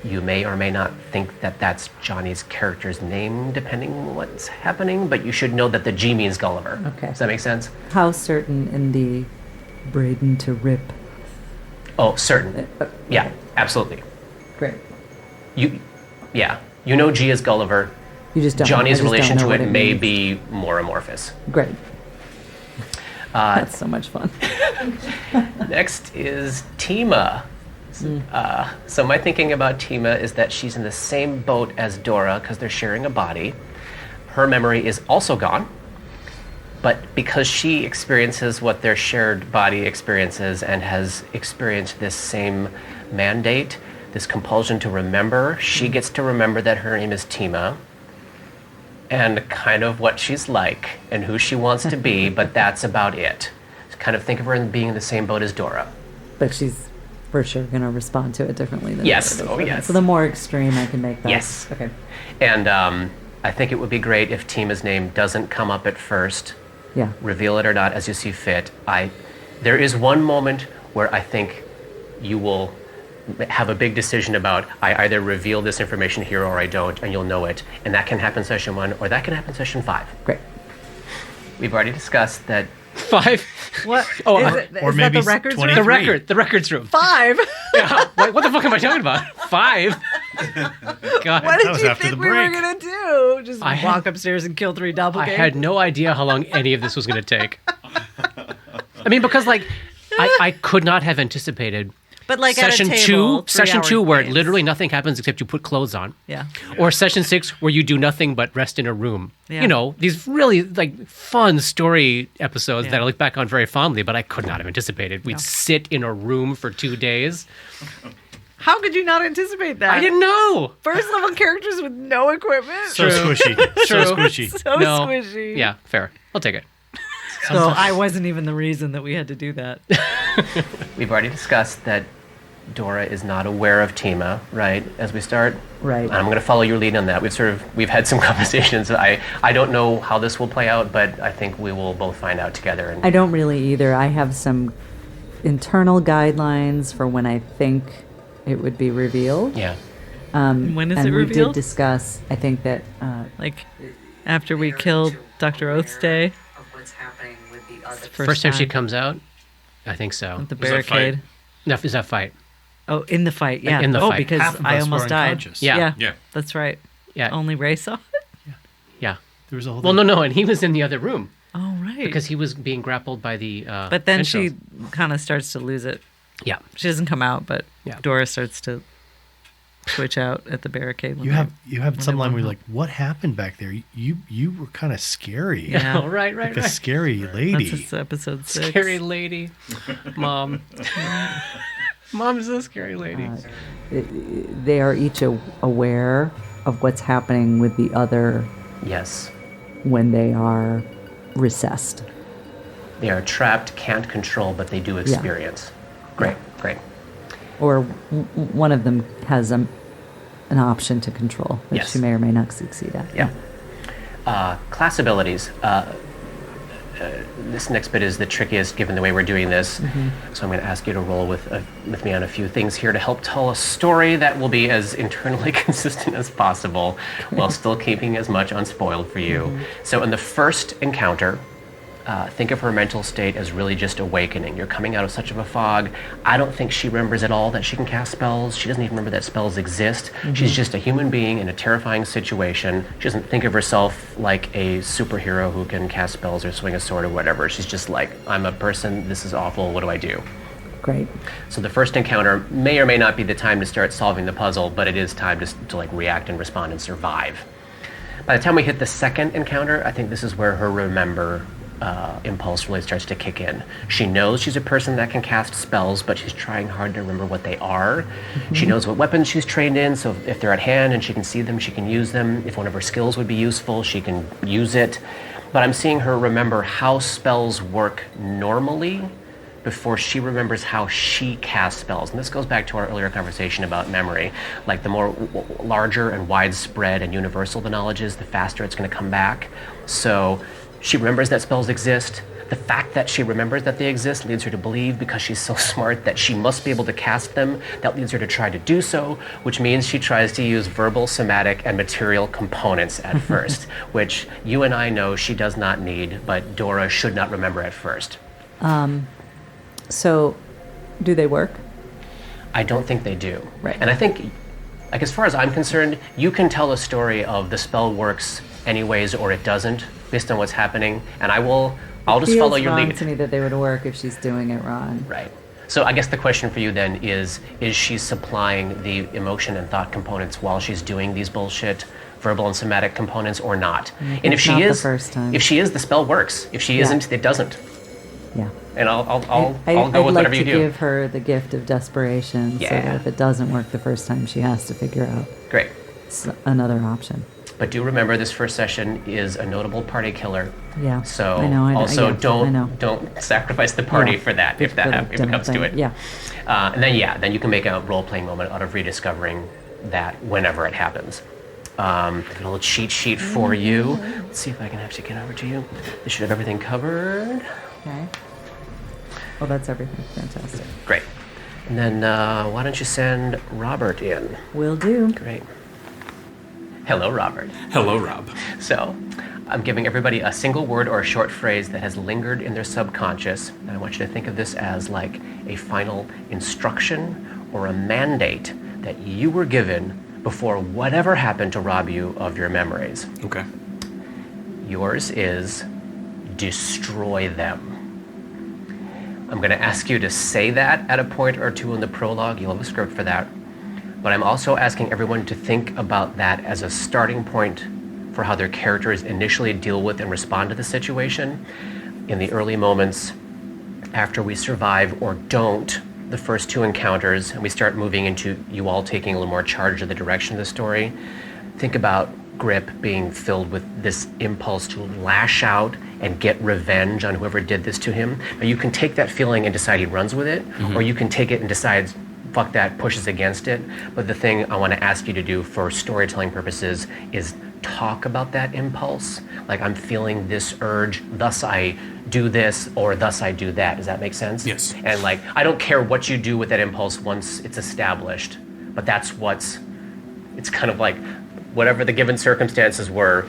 You may or may not think that that's Johnny's character's name, depending on what's happening, but you should know that the G means Gulliver. Okay. Does that make sense? How certain in the Braden to Rip? Oh, certain. Yeah, absolutely. Great. You know G is Gulliver. You just don't. Johnny's I just relation don't know to what it may means. be more amorphous. Great. That's so much fun. Next is Tima. So my thinking about Tima is that she's in the same boat as Dora because they're sharing a body. Her memory is also gone, but because she experiences what their shared body experiences and has experienced this same mandate, this compulsion to remember, she gets to remember that her name is Tima and kind of what she's like and who she wants to be, but that's about it. Kind of think of her in being in the same boat as Dora. But she's for sure going to respond to it differently than Yes. Dora does. Oh, Okay. yes. So the more extreme I can make that. Yes. Okay. And I think it would be great if Tima's name doesn't come up at first. Yeah. Reveal it or not as you see fit. There is one moment where I think you will have a big decision about I either reveal this information here or I don't, and you'll know it. And that can happen session 1 or that can happen session 5. Great. We've already discussed that 5. What? Oh, is or that maybe the records 23. room? The records room. 5. Yeah. What the fuck am I talking about? 5. God. What did was you after think the we were break. gonna do? Just I had- walk upstairs and kill 3 doppelgangers? I had no idea how long any of this was going to take. I mean, because like I could not have anticipated But like session at a table, 2, session 3-hour 2, where games. literally nothing happens except you put clothes on. Yeah. Or session 6, where you do nothing but rest in a room. Yeah. You know, these really like fun story episodes Yeah. that I look back on very fondly, but I could not have anticipated. We'd No. sit in a room for 2 days. How could you not anticipate that? I didn't know. First level characters with no equipment. So squishy. So True. squishy. So No. squishy. Yeah, fair. I'll take it. So I wasn't even the reason that we had to do that. We've already discussed that Dora is not aware of Tima, right? As we start, Right. I'm going to follow your lead on that. We've had some conversations. I don't know how this will play out, but I think we will both find out together. And I don't really either. I have some internal guidelines for when I think it would be revealed. yeah, When is and it we revealed? did discuss, I think that Like after we killed Dr. Oath's day, First time she comes out, I think so. with the Was that fight? barricade. No, is that fight? Oh, in the fight, yeah. In the oh, fight. because Half of I us almost were died. unconscious. Yeah. Yeah. That's right. Yeah. Only Ray saw it. Yeah. There was a whole Well, no, and he was in the other room Oh, right. because he was being grappled by the. but then entrails. she kind of starts to lose it. Yeah. She doesn't come out, but Yeah. Dora starts to switch out at the barricade. when You have some they line where went you're like, what happened back there? You were kind of scary. Yeah. Oh, right, Like a right. scary That's lady. just episode 6. Scary lady, mom. Mom's a scary lady. they are each aware of what's happening with the other yes. when they are recessed. They are trapped, can't control, but they do experience. Great, great. Or one of them has an option to control, which Yes. she may or may not succeed at. Yeah. Class abilities. This next bit is the trickiest given the way we're doing this. So I'm going to ask you to roll with me on a few things here to help tell a story that will be as internally consistent as possible while still keeping as much unspoiled for you. So in the first encounter, think of her mental state as really just awakening. You're coming out of such of a fog. I don't think she remembers at all that she can cast spells. She doesn't even remember that spells exist. She's just a human being in a terrifying situation. She doesn't think of herself like a superhero who can cast spells or swing a sword or whatever. She's just like, I'm a person, this is awful, what do I do? Great. So the first encounter may or may not be the time to start solving the puzzle, but it is time to like react and respond and survive. By the time we hit the second encounter, I think this is where her remember impulse really starts to kick in. She knows she's a person that can cast spells, but she's trying hard to remember what they are. She knows what weapons she's trained in, so if they're at hand and she can see them, she can use them. If one of her skills would be useful, she can use it. But I'm seeing her remember how spells work normally before she remembers how she casts spells. And this goes back to our earlier conversation about memory. Like the more larger and widespread and universal the knowledge is, the faster it's going to come back. So she remembers that spells exist. The fact that she remembers that they exist leads her to believe, because she's so smart, that she must be able to cast them. That leads her to try to do so, which means she tries to use verbal, somatic, and material components at first, which you and I know she does not need, but Dora should not remember at first. So, do they work? I don't think they do. Right. And I think, like, as far as I'm concerned, you can tell a story of the spell works anyways or it doesn't based on what's happening, and I'll just follow your Feels lead. wrong to me that they would work if she's doing it wrong. Right. So I guess the question for you then is she supplying the emotion and thought components while she's doing these bullshit verbal and somatic components or not? And if she not the is, first time. if she is, the spell works. If she isn't, it doesn't. Yeah. And I'll go I'd with like whatever to you do. give her the gift of desperation, so Yeah. that if it doesn't work the first time, she has to figure out Great. another option. But do remember, this first session is a notable party killer. Yeah. So I know. I also get it, I know. don't sacrifice the party Yeah. for that if For the it dinner comes to thing. it. Yeah. And then you can make a role playing moment out of rediscovering that whenever it happens. A little cheat sheet for you. Let's see if I can actually get over to you. This should have everything covered. Okay. Oh, that's everything. Fantastic. Great. And then why don't you send Robert in? Will do. Great. Hello, Robert. Hello, Rob. So, I'm giving everybody a single word or a short phrase that has lingered in their subconscious. And I want you to think of this as like a final instruction or a mandate that you were given before whatever happened to rob you of your memories. Okay. Yours is destroy them. I'm going to ask you to say that at a point or two in the prologue. You'll have a script for that. But I'm also asking everyone to think about that as a starting point for how their characters initially deal with and respond to the situation. In the early moments after we survive or don't the first two encounters and we start moving into you all taking a little more charge of the direction of the story, think about Grip being filled with this impulse to lash out and get revenge on whoever did this to him. Now you can take that feeling and decide he runs with it, or you can take it and decides, fuck that, pushes against it. But the thing I want to ask you to do for storytelling purposes is talk about that impulse. Like, I'm feeling this urge, thus I do this, or thus I do that. Does that make sense? Yes. And like, I don't care what you do with that impulse once it's established, but that's it's kind of like whatever the given circumstances were,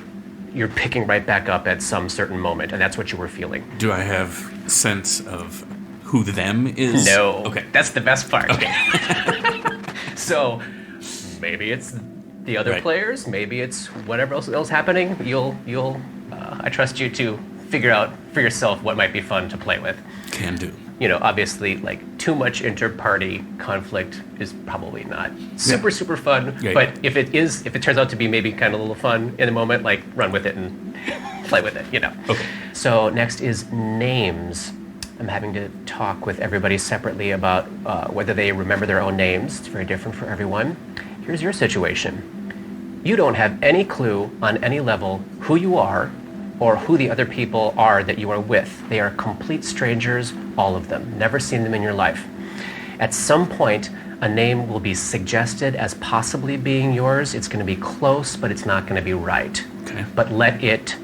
you're picking right back up at some certain moment, and that's what you were feeling. Do I have sense of who them is? No. Okay. That's the best part. Okay. So maybe it's the other players, maybe it's whatever else happening. You'll I trust you to figure out for yourself what might be fun to play with. Can do. You know, obviously, like, too much inter-party conflict is probably not super fun. Yeah, but if it turns out to be maybe kind of a little fun in the moment, like, run with it and play with it, you know. Okay. So next is names. I'm having to talk with everybody separately about whether they remember their own names. It's very different for everyone. Here's your situation. You don't have any clue on any level who you are or who the other people are that you are with. They are complete strangers, all of them. Never seen them in your life. At some point, a name will be suggested as possibly being yours. It's going to be close, but it's not going to be right. Okay. But let it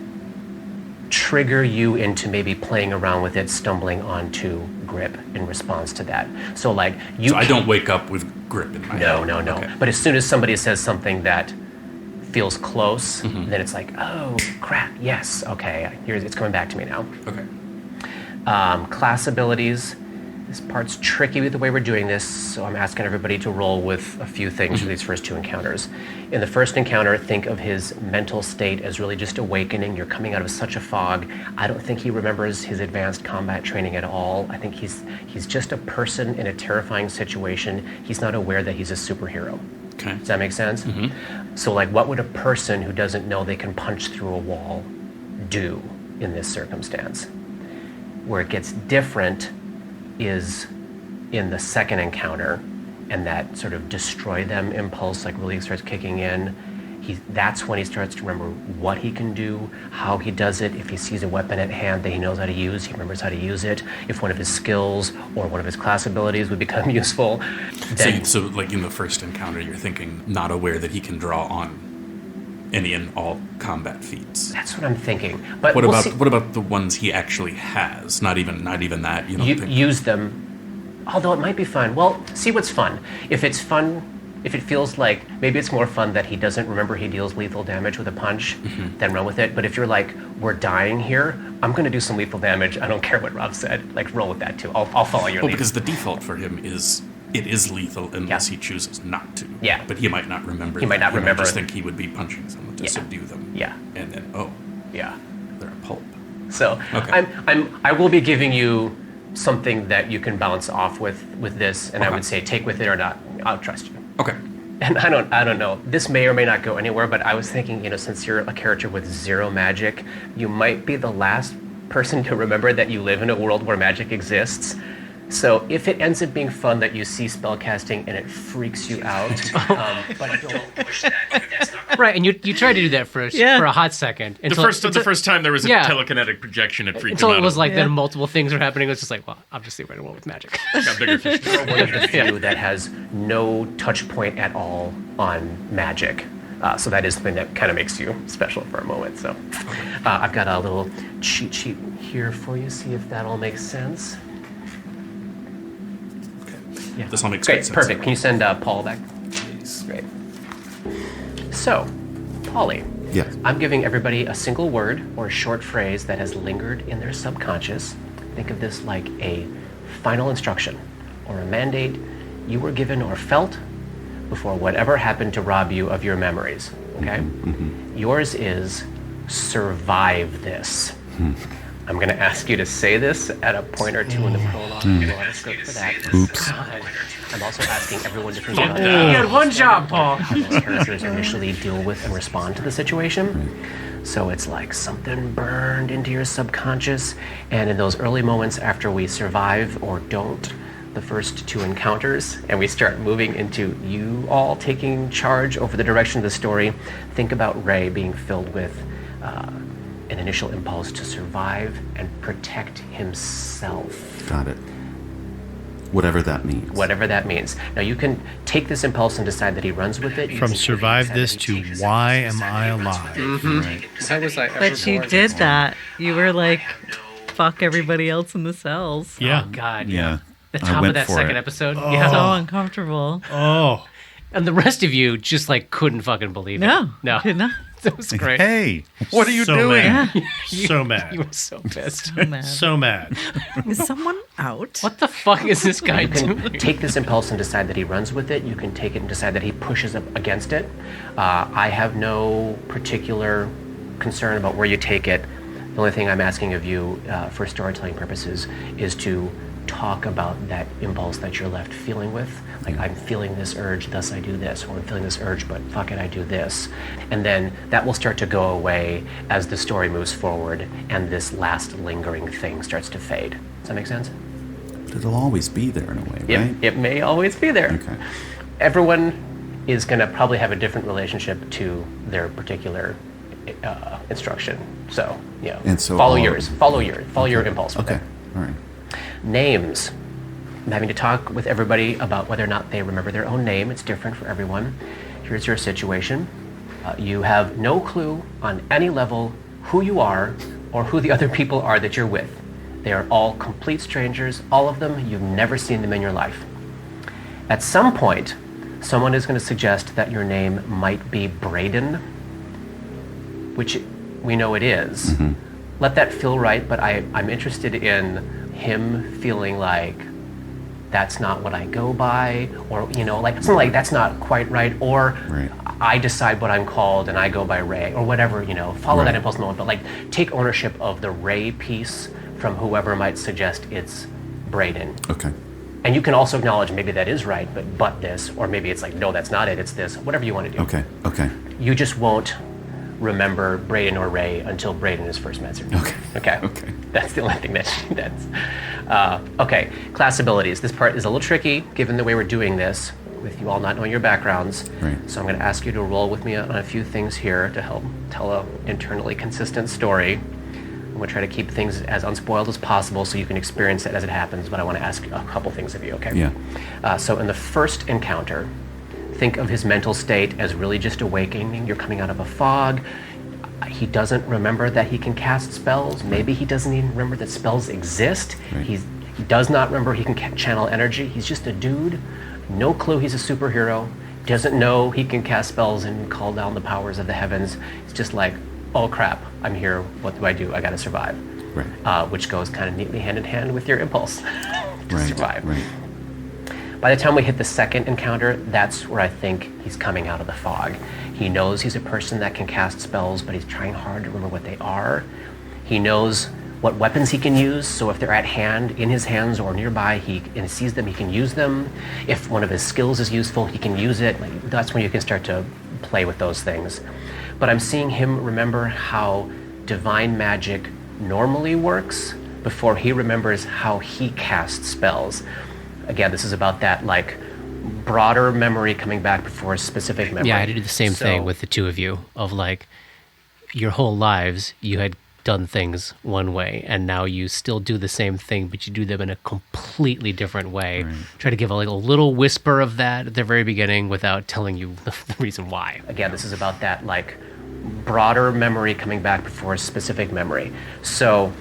trigger you into maybe playing around with it, stumbling onto Grip in response to that. So like you. So I don't wake up with Grip in my head. No. Okay. But as soon as somebody says something that feels close, then it's like, oh crap, yes, okay, it's coming back to me now. Okay. Class abilities. This part's tricky with the way we're doing this, so I'm asking everybody to roll with a few things for these first two encounters. In the first encounter, think of his mental state as really just awakening. You're coming out of such a fog. I don't think he remembers his advanced combat training at all. I think he's just a person in a terrifying situation. He's not aware that he's a superhero. Okay. Does that make sense? So like, what would a person who doesn't know they can punch through a wall do in this circumstance? Where it gets different is in the second encounter, and that sort of destroy them impulse like really starts kicking in. That's when he starts to remember what he can do, how he does it. If he sees a weapon at hand that he knows how to use, he remembers how to use it. If one of his skills or one of his class abilities would become useful, then... So like in the first encounter, you're thinking not aware that he can draw on any and all combat feats. That's what I'm thinking. But what about the ones he actually has? Not even that. You don't think... use them, although it might be fun. Well, see what's fun. If it's fun, if it feels like maybe it's more fun that he doesn't remember he deals lethal damage with a punch, then run with it. But if you're like, we're dying here, I'm going to do some lethal damage. I don't care what Rob said. Like, roll with that too. I'll follow your lead. Because the default for him is it is lethal unless he chooses not to. Yeah. But he might not remember. He might not remember. I just think he would be punching someone to subdue them. Yeah. And then they're a pulp. So I will be giving you something that you can bounce off with this, and I would say take with it or not. I'll trust you. Okay. And I don't know. This may or may not go anywhere, but I was thinking, since you're a character with zero magic, you might be the last person to remember that you live in a world where magic exists. So if it ends up being fun that you see spellcasting and it freaks you out, but don't push that. That's not Right, and you tried to do that for a hot second. The first time there was a telekinetic projection, it freaked him out. Until it was like then multiple things were happening. It was just like, well, I'll just see right away with magic. Got bigger fish. You're one of the few that has no touch point at all on magic. So that is something that kind of makes you special for a moment. So I've got a little cheat sheet here for you. See if that all makes sense. Yeah. This all makes great. sense. Perfect. Can you send Paul back? Please. Great. So, Paulie. Yes. I'm giving everybody a single word or a short phrase that has lingered in their subconscious. Think of this like a final instruction or a mandate you were given or felt, before whatever happened to rob you of your memories. Okay? Yours is survive this. I'm going to ask you to say this at a point or two in the prologue. We'll have a script for that. Oops. I'm also asking everyone to think about You had one job, Paul. how those characters initially deal with and respond to the situation. So it's like something burned into your subconscious, and in those early moments after we survive or don't the first two encounters, and we start moving into you all taking charge over the direction of the story, think about Ray being filled with an initial impulse to survive and protect himself. Got it. Whatever that means. Whatever that means. Now you can take this impulse and decide that he runs with it. You From can survive decide this that he to changes why it. am I alive? Right. How was I ever But you born? did that. You were like, fuck everybody else in the cells. Yeah. Oh, God. Yeah. The I top of went that for second it. episode. So Yeah. uncomfortable. Oh. And the rest of you just like couldn't fucking believe No. it. No. Could not. That was great. Hey, what are you So doing? mad. You- So mad. You were so pissed. So mad. So mad. Is someone out? What the fuck is this guy You can doing? take this impulse and decide that he runs with it. You can take it and decide that he pushes up against it. I have no particular concern about where you take it. The only thing I'm asking of you for storytelling purposes is to talk about that impulse that you're left feeling with. Like, I'm feeling this urge, thus I do this, or I'm feeling this urge, but fuck it, I do this. And then that will start to go away as the story moves forward and this last lingering thing starts to fade. Does that make sense? But it'll always be there in a way, right? It may always be there. Okay. Everyone is going to probably have a different relationship to their particular instruction. So, yeah. And so follow all- yours. Follow your impulse. with Okay. it. All right. Names. I'm having to talk with everybody about whether or not they remember their own name. It's different for everyone. Here's your situation. You have no clue on any level who you are or who the other people are that you're with. They are all complete strangers, all of them. You've never seen them in your life. At some point, someone is going to suggest that your name might be Braden, which we know it is. Let that feel right, but I'm interested in him feeling like that's not what I go by, or, like something like that's not quite right, or Right. I decide what I'm called and I go by Ray, or whatever, follow Right. that impulse moment, but like take ownership of the Ray piece from whoever might suggest it's Braden. Okay. And you can also acknowledge maybe that is right, but this, or maybe it's like, no, that's not it, it's this, whatever you want to do. Okay. Okay. You just won't remember Braden or Ray until Braden is first mentioned. Okay. Okay. Okay. That's the only thing that's. Okay. Class abilities. This part is a little tricky given the way we're doing this, with you all not knowing your backgrounds. Right. So I'm going to ask you to roll with me on a few things here to help tell a internally consistent story. I'm going to try to keep things as unspoiled as possible so you can experience it as it happens, but I want to ask a couple things of you, okay? Yeah. So in the first encounter, think of his mental state as really just awakening. You're coming out of a fog. He doesn't remember that he can cast spells. Maybe he doesn't even remember that spells exist. Right. He does not remember he can channel energy. He's just a dude. No clue he's a superhero. Doesn't know he can cast spells and call down the powers of the heavens. It's just like, oh crap, I'm here. What do? I gotta survive. Right. Which goes kind of neatly hand in hand with your impulse to Right. survive. Right. By the time we hit the second encounter, that's where I think he's coming out of the fog. He knows he's a person that can cast spells, but he's trying hard to remember what they are. He knows what weapons he can use, so if they're at hand, in his hands or nearby, and sees them, he can use them. If one of his skills is useful, he can use it. Like, that's when you can start to play with those things. But I'm seeing him remember how divine magic normally works before he remembers how he casts spells. Again, this is about that like broader memory coming back before a specific memory. Yeah, I had to do the same thing with the two of you, of like your whole lives you had done things one way and now you still do the same thing, but you do them in a completely different way. Right. Try to give a little whisper of that at the very beginning without telling you the reason why. Again, this is about that like broader memory coming back before a specific memory. So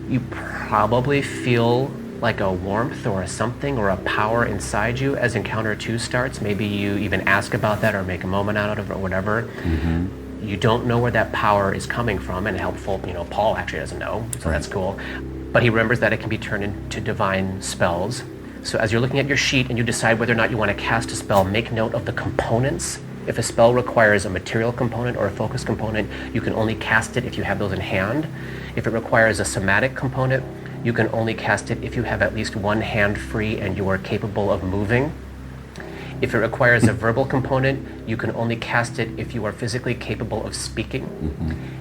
you probably feel like a warmth or a something or a power inside you as encounter 2 starts. Maybe you even ask about that or make a moment out of it or whatever. Mm-hmm. You don't know where that power is coming from, and helpful, Paul actually doesn't know, so that's cool. But he remembers that it can be turned into divine spells. So as you're looking at your sheet and you decide whether or not you want to cast a spell, make note of the components. If a spell requires a material component or a focus component, you can only cast it if you have those in hand. If it requires a somatic component, you can only cast it if you have at least one hand free and you are capable of moving. If it requires a verbal component, you can only cast it if you are physically capable of speaking.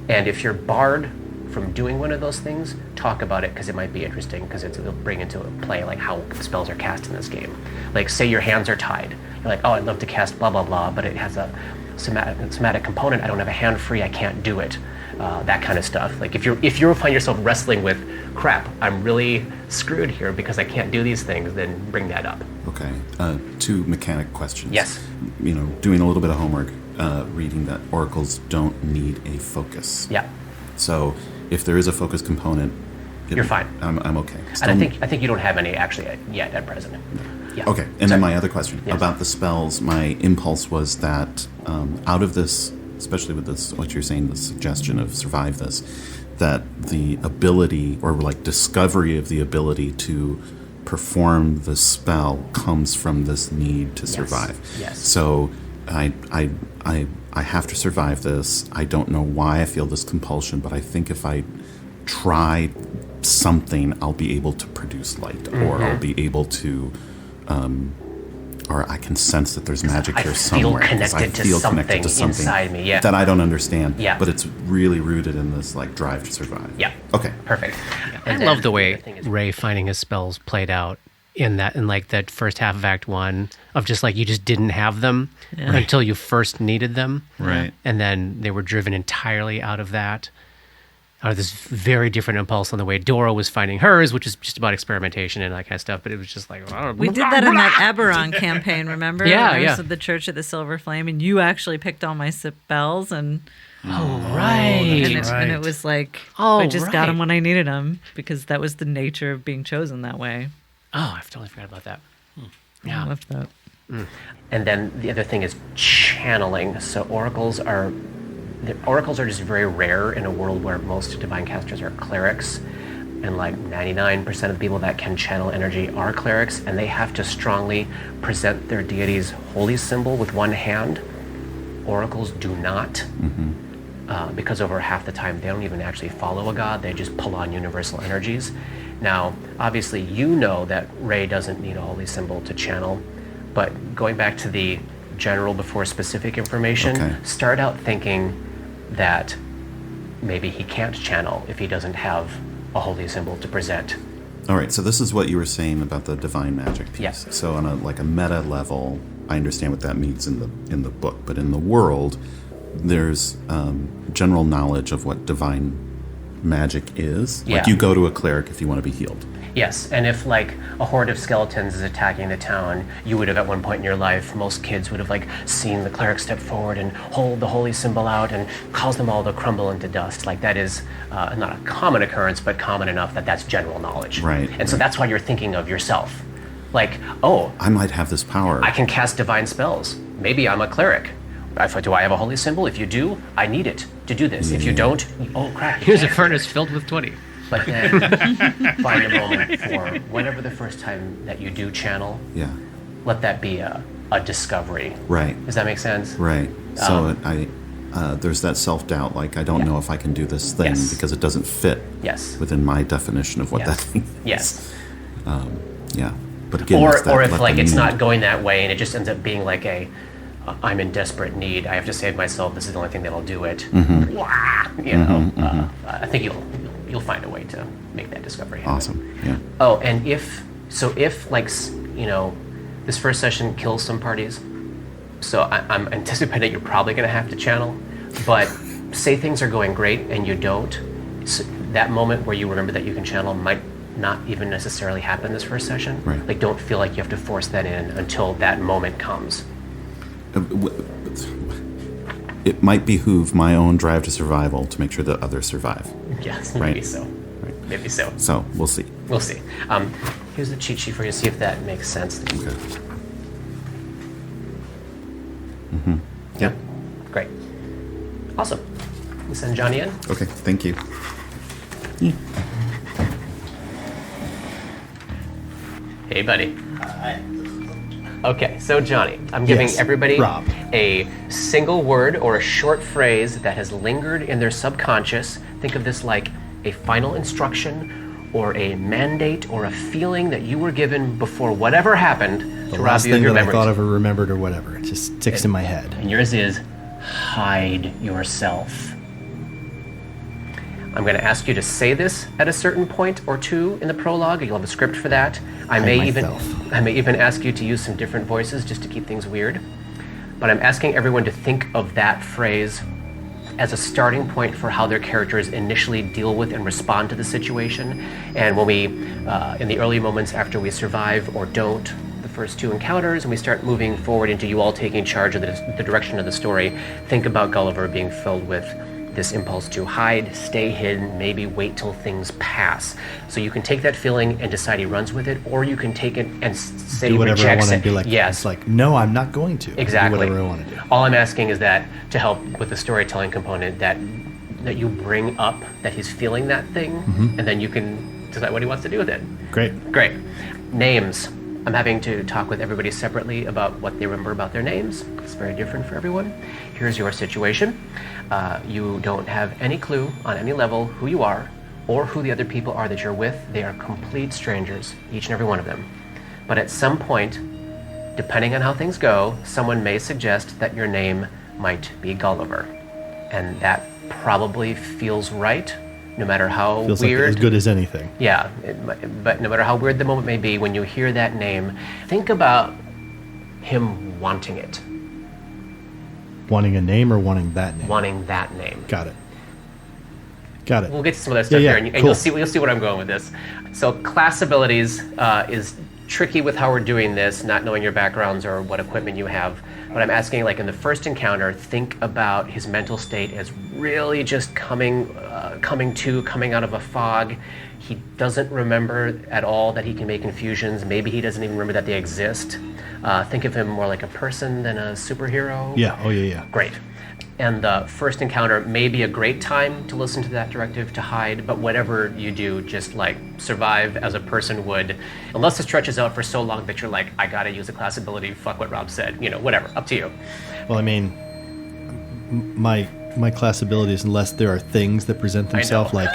And if you're barred from doing one of those things, talk about it because it might be interesting because it'll bring into play like how spells are cast in this game. Like say your hands are tied. You're like, oh, I'd love to cast blah, blah, blah, but it has a somatic component. I don't have a hand free. I can't do it. That kind of stuff. Like if you find yourself wrestling with, crap, I'm really screwed here because I can't do these things, then bring that up. Okay. 2 mechanic questions. Yes. Doing a little bit of homework, reading that oracles don't need a focus. Yeah. So if there is a focus component, you're fine. I'm okay. And I think you don't have any actually yet at present. Yeah. Okay. And then my other question about the spells, my impulse was that out of this, especially with this, what you're saying, the suggestion of survive this, that the ability or like discovery of the ability to perform the spell comes from this need to survive. Yes. So I have to survive this. I don't know why I feel this compulsion, but I think if I try something, I'll be able to produce light, or I'll be able to, or I can sense that there's magic here somewhere. I feel connected to something inside me, that I don't understand. Yeah. But it's really rooted in this like drive to survive. Yeah. Okay. Perfect. I love the way Ray finding his spells played out in like that first half of Act 1 of just like you just didn't have them until you first needed them. Right. And then they were driven entirely out of that. Out of this very different impulse on the way Dora was finding hers, which is just about experimentation and that kind of stuff. But it was just like, we did that in that Eberron campaign, remember? Yeah, yeah. The Church of the Silver Flame, and you actually picked all my spells, and and it was like I just got them when I needed them because that was the nature of being chosen that way. Oh, I've totally forgot about that. Yeah, I loved that. And then the other thing is channeling. So oracles are just very rare in a world where most divine casters are clerics, and like 99% of the people that can channel energy are clerics, and they have to strongly present their deity's holy symbol with one hand. Oracles do not, because over half the time they don't even actually follow a god, they just pull on universal energies. Now, obviously you know that Ray doesn't need a holy symbol to channel, but going back to the general before specific information, start out thinking that maybe he can't channel if he doesn't have a holy symbol to present. All right, so this is what you were saying about the divine magic piece. Yes. So on a meta level, I understand what that means in the book, but in the world, there's general knowledge of what divine magic is. Yeah. Like you go to a cleric if you want to be healed. Yes, and if like a horde of skeletons is attacking the town, you would have at one point in your life, most kids would have like seen the cleric step forward and hold the holy symbol out and cause them all to crumble into dust. Like that is not a common occurrence, but common enough that that's general knowledge. Right. And so that's why you're thinking of yourself. Like, oh, I might have this power. I can cast divine spells. Maybe I'm a cleric. Do I have a holy symbol? If you do, I need it to do this. If you don't, oh crap. Here's a furnace filled with 20. But then find a moment for whenever the first time that you do channel, let that be a discovery. Right. Does that make sense? Right. So there's that self-doubt, like I don't know if I can do this thing because it doesn't fit within my definition of what that thing is. Yes. But again, or if like it's not going that way and it just ends up being like I'm in desperate need, I have to save myself, this is the only thing that'll do it. I think you'll find a way to make that discovery happen. Awesome. Yeah. Oh, and if like, this first session kills some parties, so I'm anticipating you're probably going to have to channel, but say things are going great and you don't, so that moment where you remember that you can channel might not even necessarily happen this first session. Right. Like, don't feel like you have to force that in until that moment comes. It might behoove my own drive to survival to make sure that others survive. Yes, right? Maybe so. Right. Maybe so. So we'll see. We'll see. Here's the cheat sheet for you to see if that makes sense. Okay. Yep. Great. Awesome. We'll send Johnny in. Okay. Thank you. Hey, Hey, buddy. Okay, so Johnny, I'm giving Yes, everybody Rob. a single word or a short phrase that has lingered in their subconscious. Think of this like a final instruction or a mandate or a feeling that you were given before whatever happened The to rob last you of thing your that I memories. thought of or remembered or whatever. It just sticks in my head. And yours is hide yourself. I'm going to ask you to say this at a certain point or two in the prologue. You'll have a script for that. I may even ask you to use some different voices just to keep things weird. But I'm asking everyone to think of that phrase as a starting point for how their characters initially deal with and respond to the situation. And when we, in the early moments after we survive or don't, the first two encounters, and we start moving forward into you all taking charge of the direction of the story, think about Gulliver being filled with this impulse to hide, stay hidden, maybe wait till things pass. So you can take that feeling and decide he runs with it, or you can take it and say Do whatever I rejects want it. and be like, yes. it's like, no, I'm not going to. Exactly. Do whatever I want to do. All I'm asking is that to help with the storytelling component, that you bring up that he's feeling that thing, and then you can decide what he wants to do with it. Great. Great. Names. I'm having to talk with everybody separately about what they remember about their names. It's very different for everyone. Here's your situation. You don't have any clue on any level who you are or who the other people are that you're with. They are complete strangers, each and every one of them. But at some point, depending on how things go, someone may suggest that your name might be Gulliver. And that probably feels right, no matter how Feels weird. like as good as anything. Yeah, but no matter how weird the moment may be, when you hear that name, think about him wanting it. Wanting a name or wanting that name? Wanting that name. Got it. Got it. We'll get to some of that stuff here, and cool. you'll see where I'm going with this. So class abilities is tricky with how we're doing this, not knowing your backgrounds or what equipment you have. But I'm asking, like in the first encounter, think about his mental state as really just coming out of a fog. He doesn't remember at all that he can make infusions. Maybe he doesn't even remember that they exist. Think of him more like a person than a superhero. Yeah. Oh, yeah. Great. And the first encounter may be a great time to listen to that directive to hide, but whatever you do, just like survive as a person would, unless it stretches out for so long that you're like, I gotta use a class ability, fuck what Rob said, whatever, up to you. Well, I mean, my class abilities, unless there are things that present themselves, like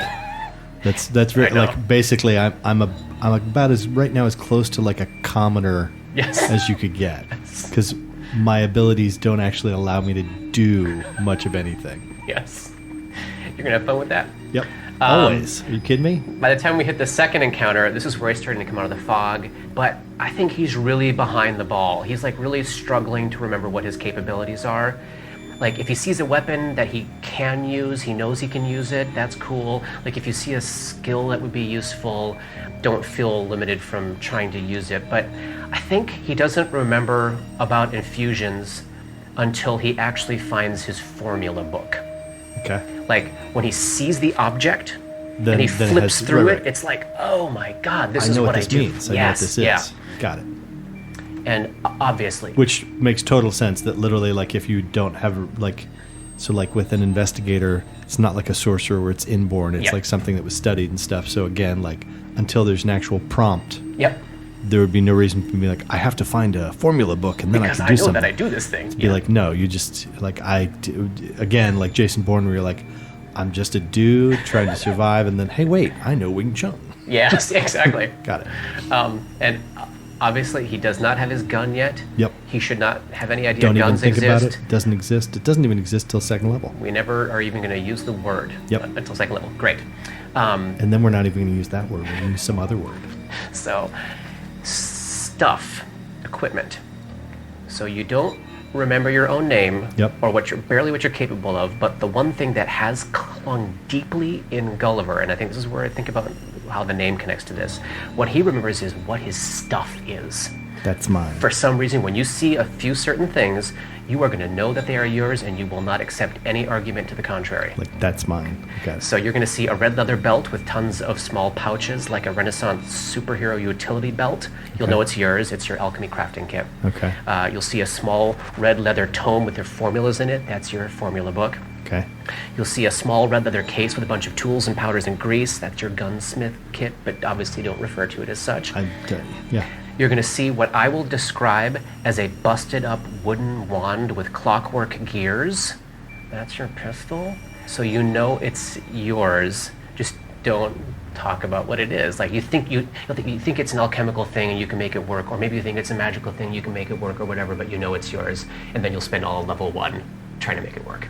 that's very, like basically I'm about as right now as close to like a commoner as you could get, because my abilities don't actually allow me to do much of anything. Yes. You're gonna have fun with that. Yep. Always. Are you kidding me? By the time we hit the second encounter, this is where he's starting to come out of the fog, but I think he's really behind the ball. He's like really struggling to remember what his capabilities are. Like if he sees a weapon that he can use, he knows he can use it, that's cool. Like if you see a skill that would be useful, don't feel limited from trying to use it. But I think he doesn't remember about infusions until he actually finds his formula book. Okay. Like when he sees the object Then, and he then flips has, through right. it, it's like, oh my God, this I is know what this I do. means. I know what this is. Yeah. Got it. And obviously. Which makes total sense that literally, like, if you don't have, like, so, like, with an investigator, it's not like a sorcerer where it's inborn. It's like something that was studied and stuff. So, again, like, until there's an actual prompt, there would be no reason for me, like, I have to find a formula book and then because I can do something. Because I know that I do this thing. To be like, no, you just, like, again, like Jason Bourne, where you're like, I'm just a dude trying to survive, and then, hey, wait, I know Wing Chun. Yes, exactly. Got it. And obviously, he does not have his gun yet. Yep. He should not have any idea Don't even guns think exist. about it. Doesn't exist. It doesn't even exist till second level. We never are even going to use the word until second level. Great. And then we're not even going to use that word. We're going to use some other word. So, stuff, equipment. So you don't remember your own name or barely what you're capable of, but the one thing that has clung deeply in Gulliver, and I think this is where I think about how the name connects to this, what he remembers is what his stuff is. That's mine. For some reason, when you see a few certain things, you are going to know that they are yours, and you will not accept any argument to the contrary. Like, that's mine. Okay. So you're going to see a red leather belt with tons of small pouches, like a Renaissance superhero utility belt. You'll know it's yours. It's your alchemy crafting kit. Okay. You'll see a small red leather tome with your formulas in it. That's your formula book. Okay. You'll see a small red leather case with a bunch of tools and powders and grease. That's your gunsmith kit, but obviously don't refer to it as such. Yeah. you're going to see what I will describe as a busted up wooden wand with clockwork gears. That's your pistol. So you know it's yours. Just don't talk about what it is. Like you think it's an alchemical thing and you can make it work, or maybe you think it's a magical thing, you can make it work or whatever, but you know it's yours. And then you'll spend all level 1 trying to make it work.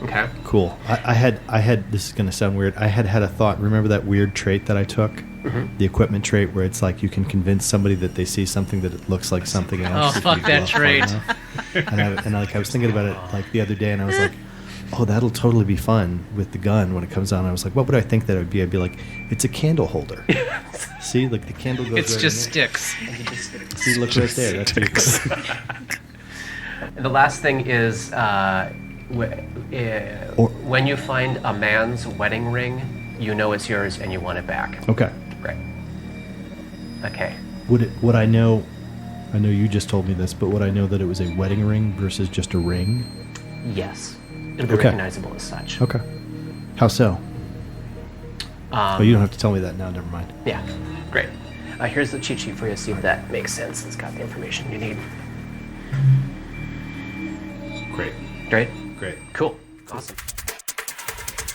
Okay? Cool. I had, this is going to sound weird. I had a thought. Remember that weird trait that I took? Mm-hmm. The equipment trait where it's like you can convince somebody that they see something that it looks like something else. Oh, fuck that trait. And I was thinking about it like the other day, and I was like, oh, that'll totally be fun with the gun when it comes on. I was like, what would I think that it would be? I'd be like, it's a candle holder. See, like the candle goes it's right just in there. sticks. See, look right there. That's sticks. And the last thing is when you find a man's wedding ring, you know it's yours and you want it back. Okay. Right. Okay. Would I know you just told me this, but would I know that it was a wedding ring versus just a ring? Yes. It'll be recognizable as such. Okay. How so? Oh, you don't have to tell me that now. Never mind. Yeah. Great. Here's the cheat sheet for you to see if that makes sense. It's got the information you need. Great. Great? Great. Cool. Awesome.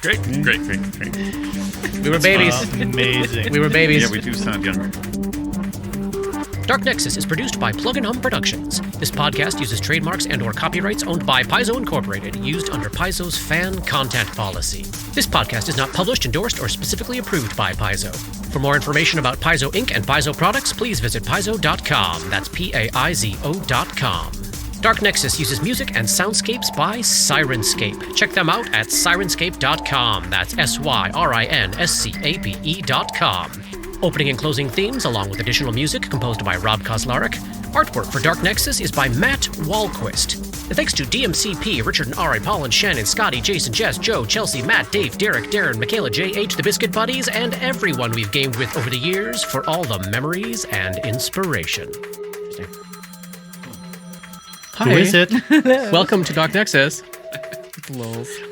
Great. We were babies. Amazing. We were babies. Yeah, we do sound younger. Dark Nexus is produced by Plug and Hum Productions. This podcast uses trademarks and/or copyrights owned by Paizo Incorporated, used under Paizo's fan content policy. This podcast is not published, endorsed, or specifically approved by Paizo. For more information about Paizo Inc. and Paizo products, please visit paizo.com. That's Paizo.com. Dark Nexus uses music and soundscapes by Syrinscape. Check them out at Syrinscape.com. That's Syrinscape.com. Opening and closing themes, along with additional music composed by Rob Kauzlaric. Artwork for Dark Nexus is by Matt Wahlquist. And thanks to DMCP, Richard and Ari, Paul and Shannon, Scotty, Jason, Jess, Joe, Chelsea, Matt, Dave, Derek, Darren, Michaela, J.H., the Biscuit Buddies, and everyone we've gamed with over the years for all the memories and inspiration. Hi. Who is it? Welcome to Dark Nexus.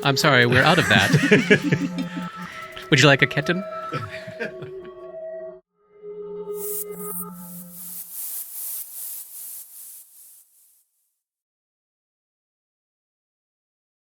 I'm sorry, we're out of that. Would you like a kitten?